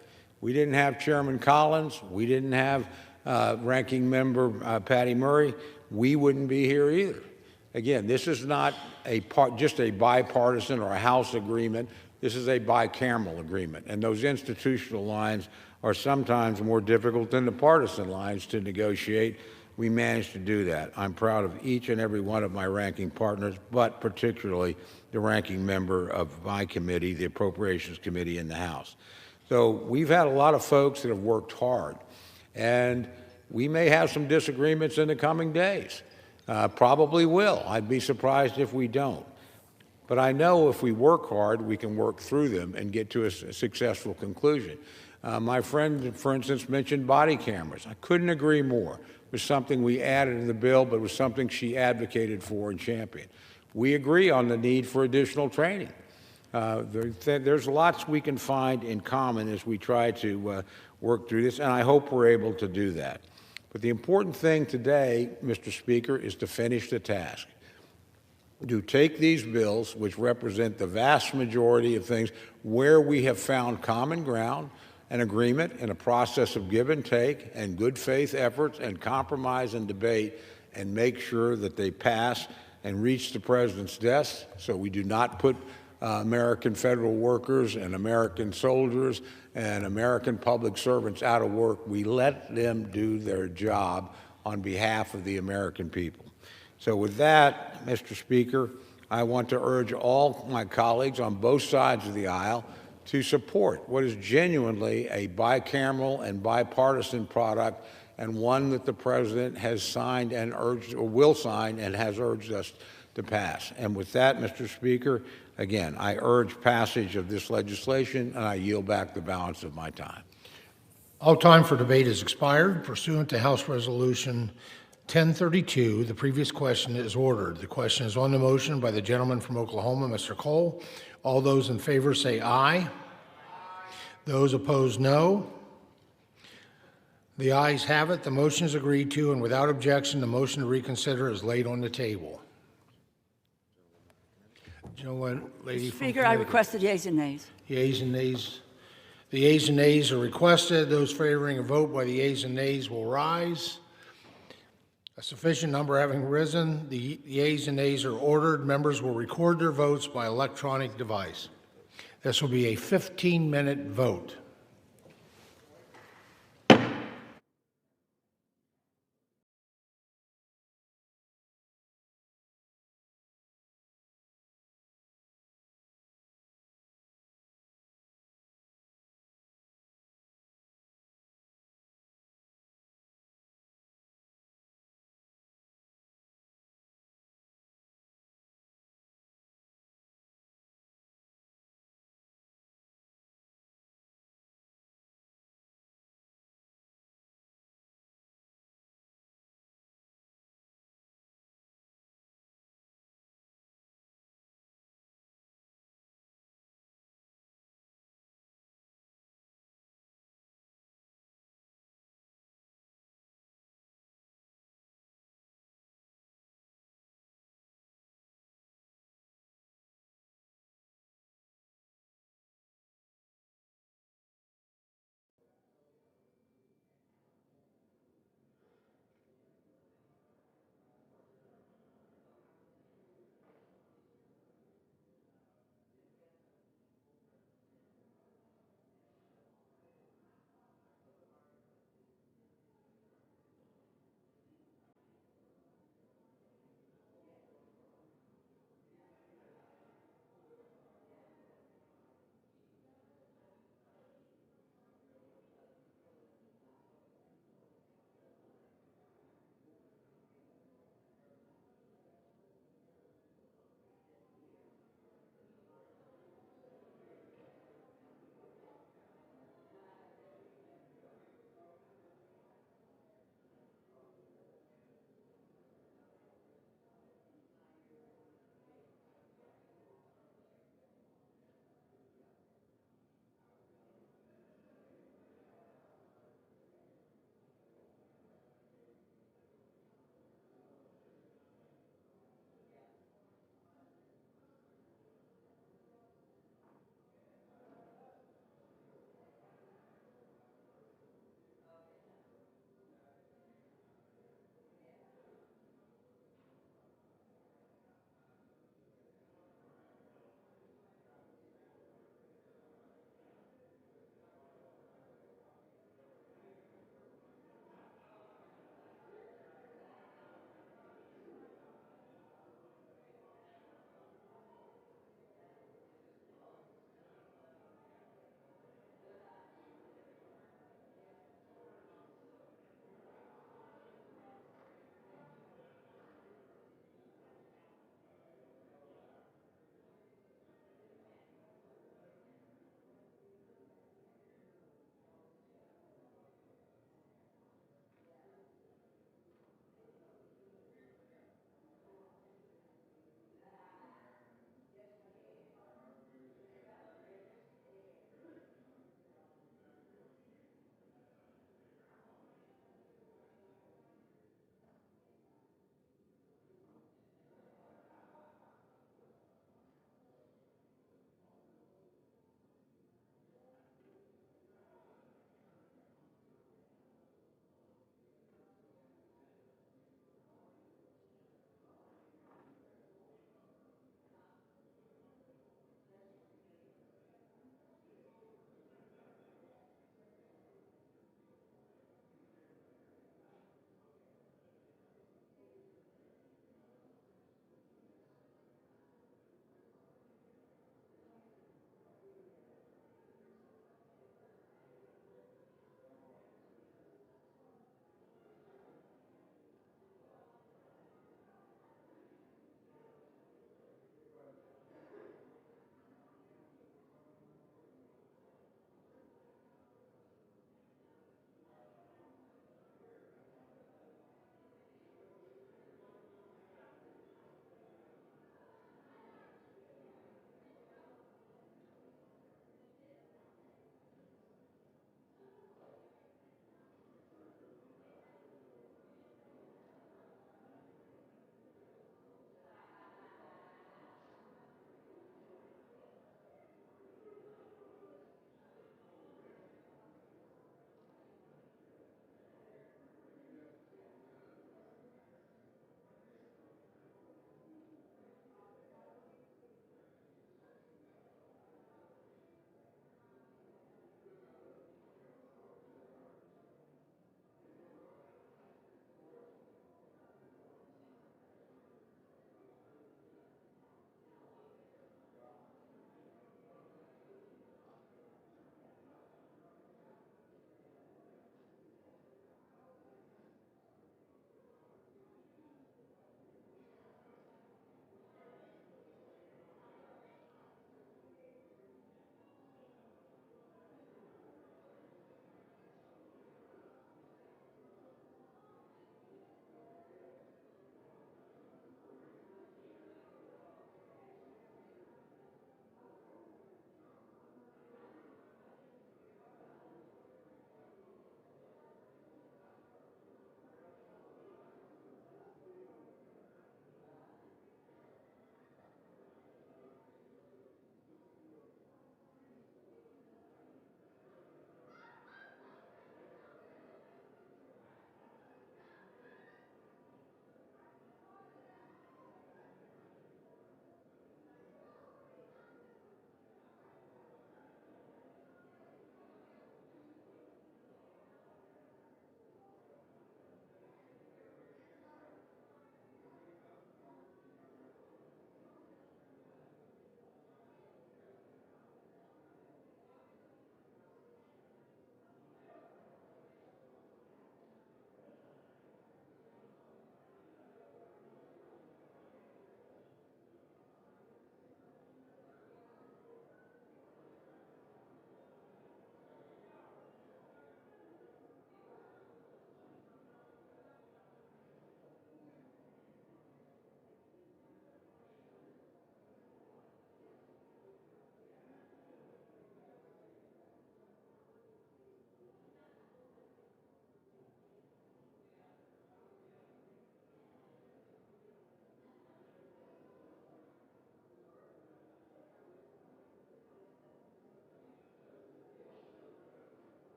We didn't have Chairman Collins. We didn't have Ranking Member Patty Murray. We wouldn't be here either. Again, this is not just a bipartisan or a House agreement. This is a bicameral agreement, and those institutional lines are sometimes more difficult than the partisan lines to negotiate. We managed to do that. I'm proud of each and every one of my ranking partners, but particularly the ranking member of my committee, the Appropriations Committee in the House. So we've had a lot of folks that have worked hard, and we may have some disagreements in the coming days. Probably will. I'd be surprised if we don't. But I know if we work hard, we can work through them and get to a successful conclusion. My friend, for instance, mentioned body cameras. I couldn't agree more. It was something we added in the bill, but it was something she advocated for and championed. We agree on the need for additional training. There's lots we can find in common as we try to work through this, and I hope we're able to do that. But the important thing today, Mr. Speaker, is to finish the task. To take these bills, which represent the vast majority of things where we have found common ground, an agreement, and a process of give and take and good faith efforts and compromise and debate, and make sure that they pass and reach the President's desk so we do not put American federal workers and American soldiers and American public servants out of work. We let them do their job on behalf of the American people. So with that, Mr. Speaker, I want to urge all my colleagues on both sides of the aisle to support what is genuinely a bicameral and bipartisan product, and one that the President has signed and urged, or will sign, and has urged us to pass. And with that, Mr. Speaker, again, I urge passage of this legislation, and I yield back the balance of my time. All time for debate has expired. Pursuant to House Resolution 1032, the previous question is ordered. The question is on the motion by the gentleman from Oklahoma, Mr. Cole. All those in favor say aye. Those opposed, no. The ayes have it. The motion is agreed to, and without objection, the motion to reconsider is laid on the table. Lady Speaker, I requested yeas and nays. Yeas and nays. The yeas and nays are requested. Those favoring a vote by the yeas and nays will rise. A sufficient number having risen, the yeas and nays are ordered. Members will record their votes by electronic device. This will be a 15-minute vote.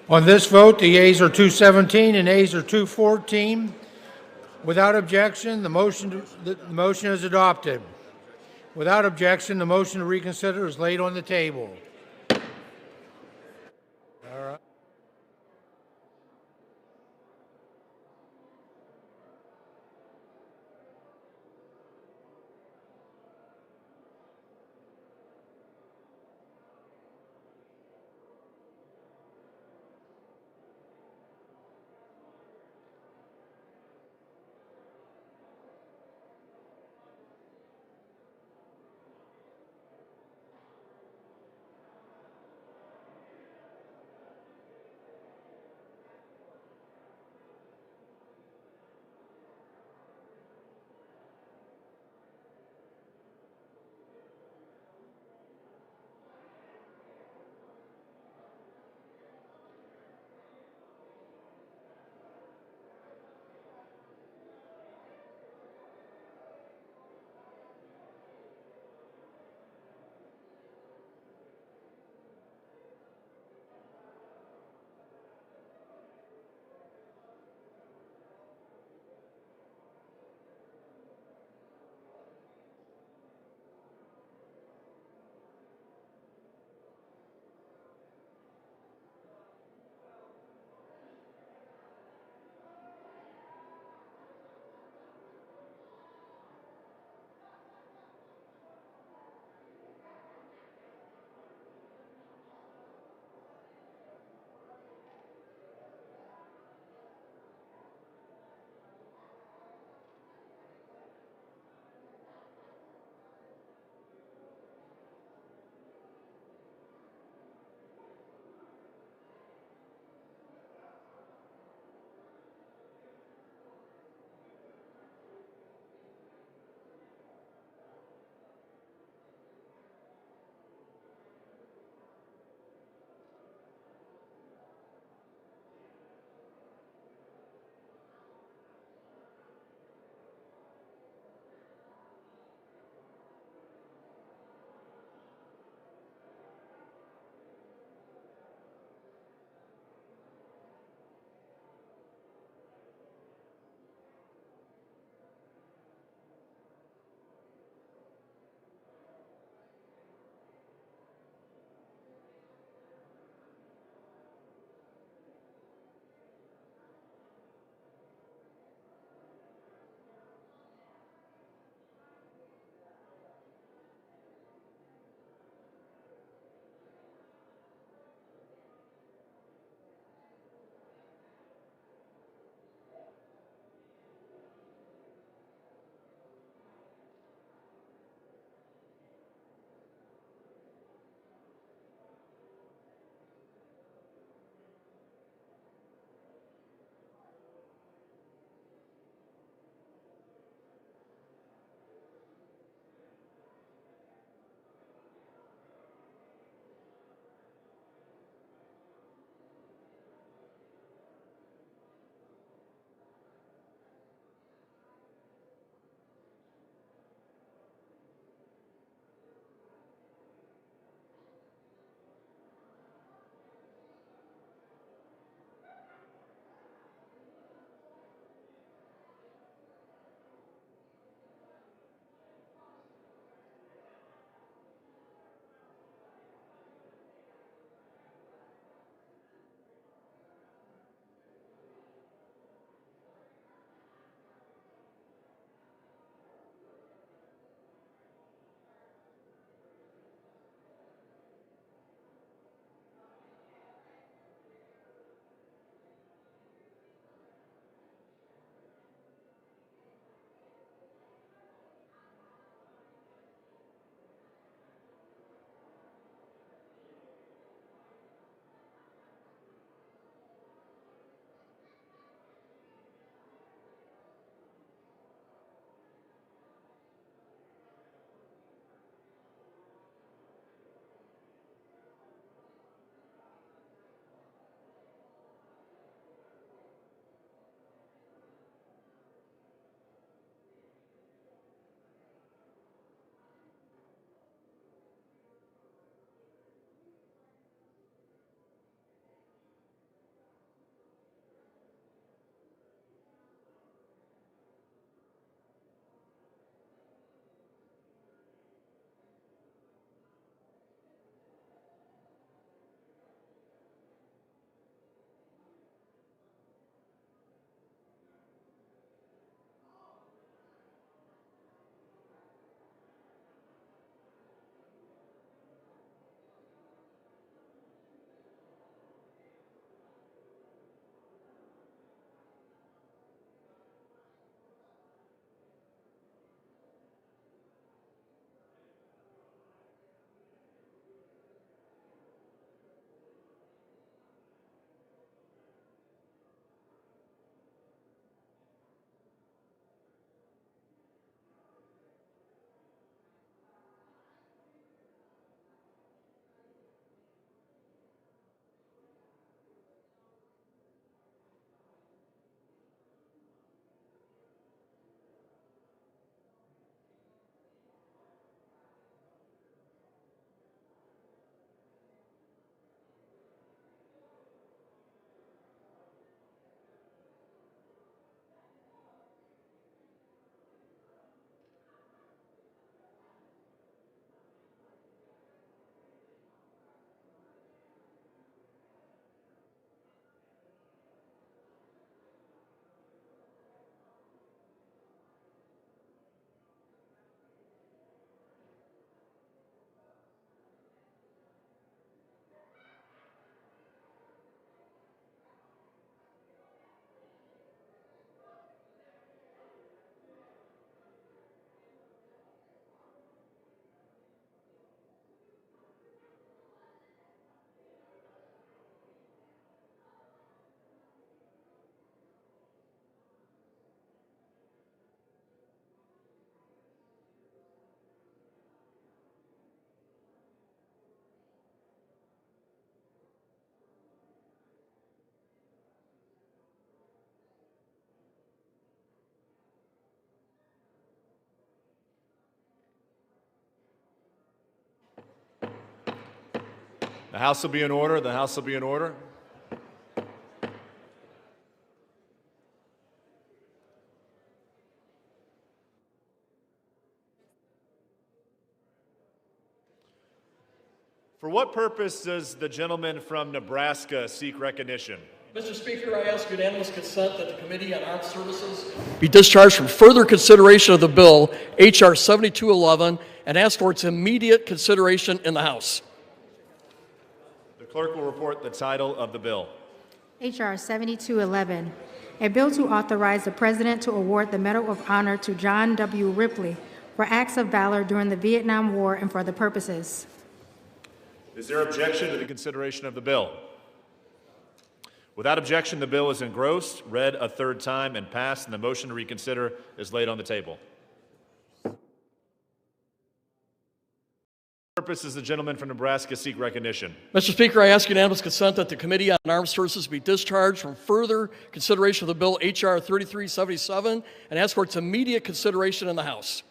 On this vote, the yeas are 217 and nays are 214. Without objection, the motion is adopted. Without objection, the motion to reconsider is laid on the table. The House will be in order. The House will be in order. For what purpose does the gentleman from Nebraska seek recognition? Mr. Speaker, I ask unanimous consent that the Committee on Armed Services be discharged from further consideration of the bill, H.R. 7211, and ask for its immediate consideration in the House. The clerk will report the title of the bill. H.R. 7211, a bill to authorize the President to award the Medal of Honor to John W. Ripley for acts of valor during the Vietnam War and for other purposes. Is there objection to the consideration of the bill? Without objection, the bill is engrossed, read a third time, and passed, and the motion to reconsider is laid on the table. For what purpose does the gentleman from Nebraska seek recognition? Mr. Speaker, I ask unanimous consent that the Committee on Armed Services be discharged from further consideration of the bill, H.R. 3377, and ask for its immediate consideration in the House.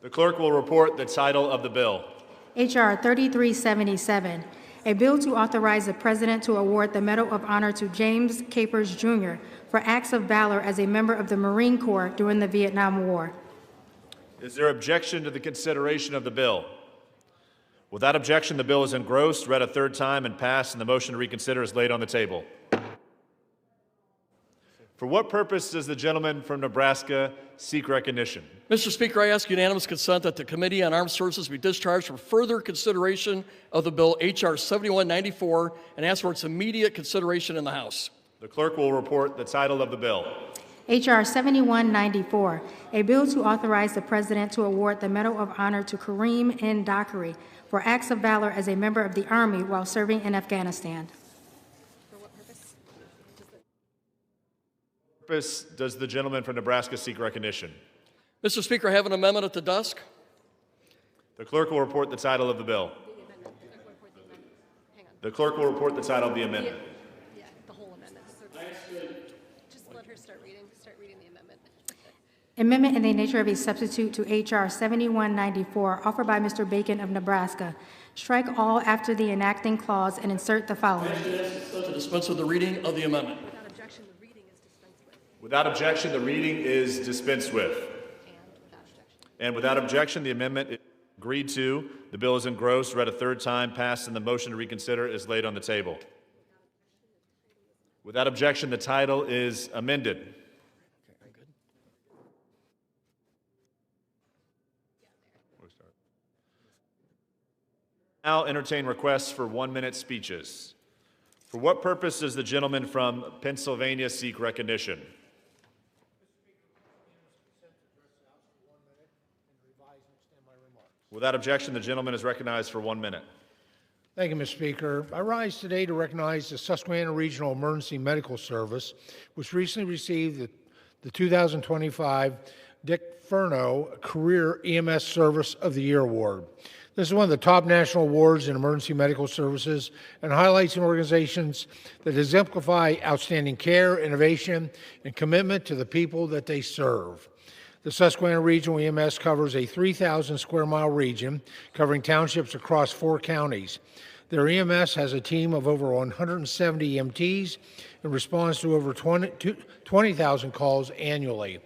The clerk will report the title of the bill. H.R. 3377, a bill to authorize the President to award the Medal of Honor to James Capers, Jr. for acts of valor as a member of the Marine Corps during the Vietnam War. Is there objection to the consideration of the bill? Without objection, the bill is engrossed, read a third time, and passed, and the motion to reconsider is laid on the table. For what purpose does the gentleman from Nebraska seek recognition? Mr. Speaker, I ask unanimous consent that the Committee on Armed Services be discharged from further consideration of the bill, H.R. 7194, and ask for its immediate consideration in the House. The clerk will report the title of the bill. H.R. 7194, a bill to authorize the President to award the Medal of Honor to Kareem N. Dockery for acts of valor as a member of the Army while serving in Afghanistan. For what purpose does the gentleman from Nebraska seek recognition? Mr. Speaker, I have an amendment at the desk. The clerk will report the title of the bill. The clerk will report the title of the amendment. Yeah, the whole amendment. Just let her start reading the amendment. Amendment in the nature of a substitute to H.R. 7194, offered by Mr. Bacon of Nebraska. Strike all after the enacting clause and insert the following. To dispense with the reading of the amendment. Without objection, the reading is dispensed with. And without objection, the amendment is agreed to. The bill is engrossed, read a third time, passed, and the motion to reconsider is laid on the table. Without objection, the title is amended. Now entertain requests for 1-minute speeches. For what purpose does the gentleman from Pennsylvania seek recognition? Without objection, the gentleman is recognized for 1 minute. Thank you, Mr. Speaker. I rise today to recognize the Susquehanna Regional Emergency Medical Service, which recently received the 2025 Dick Furno Career EMS Service of the Year Award. This is one of the top national awards in emergency medical services and highlights an organizations that exemplify outstanding care, innovation, and commitment to the people that they serve. The Susquehanna Regional EMS covers a 3,000 square mile region covering townships across 4 counties. Their EMS has a team of over 170 EMTs and responds to over 20,000 calls annually.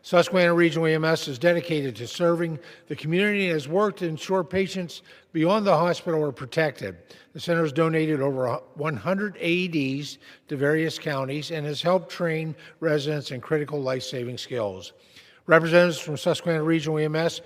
Susquehanna Regional EMS is dedicated to serving the community and has worked to ensure patients beyond the hospital are protected. The center has donated over 100 AEDs to various counties and has helped train residents in critical life-saving skills. Representatives from Susquehanna Regional EMS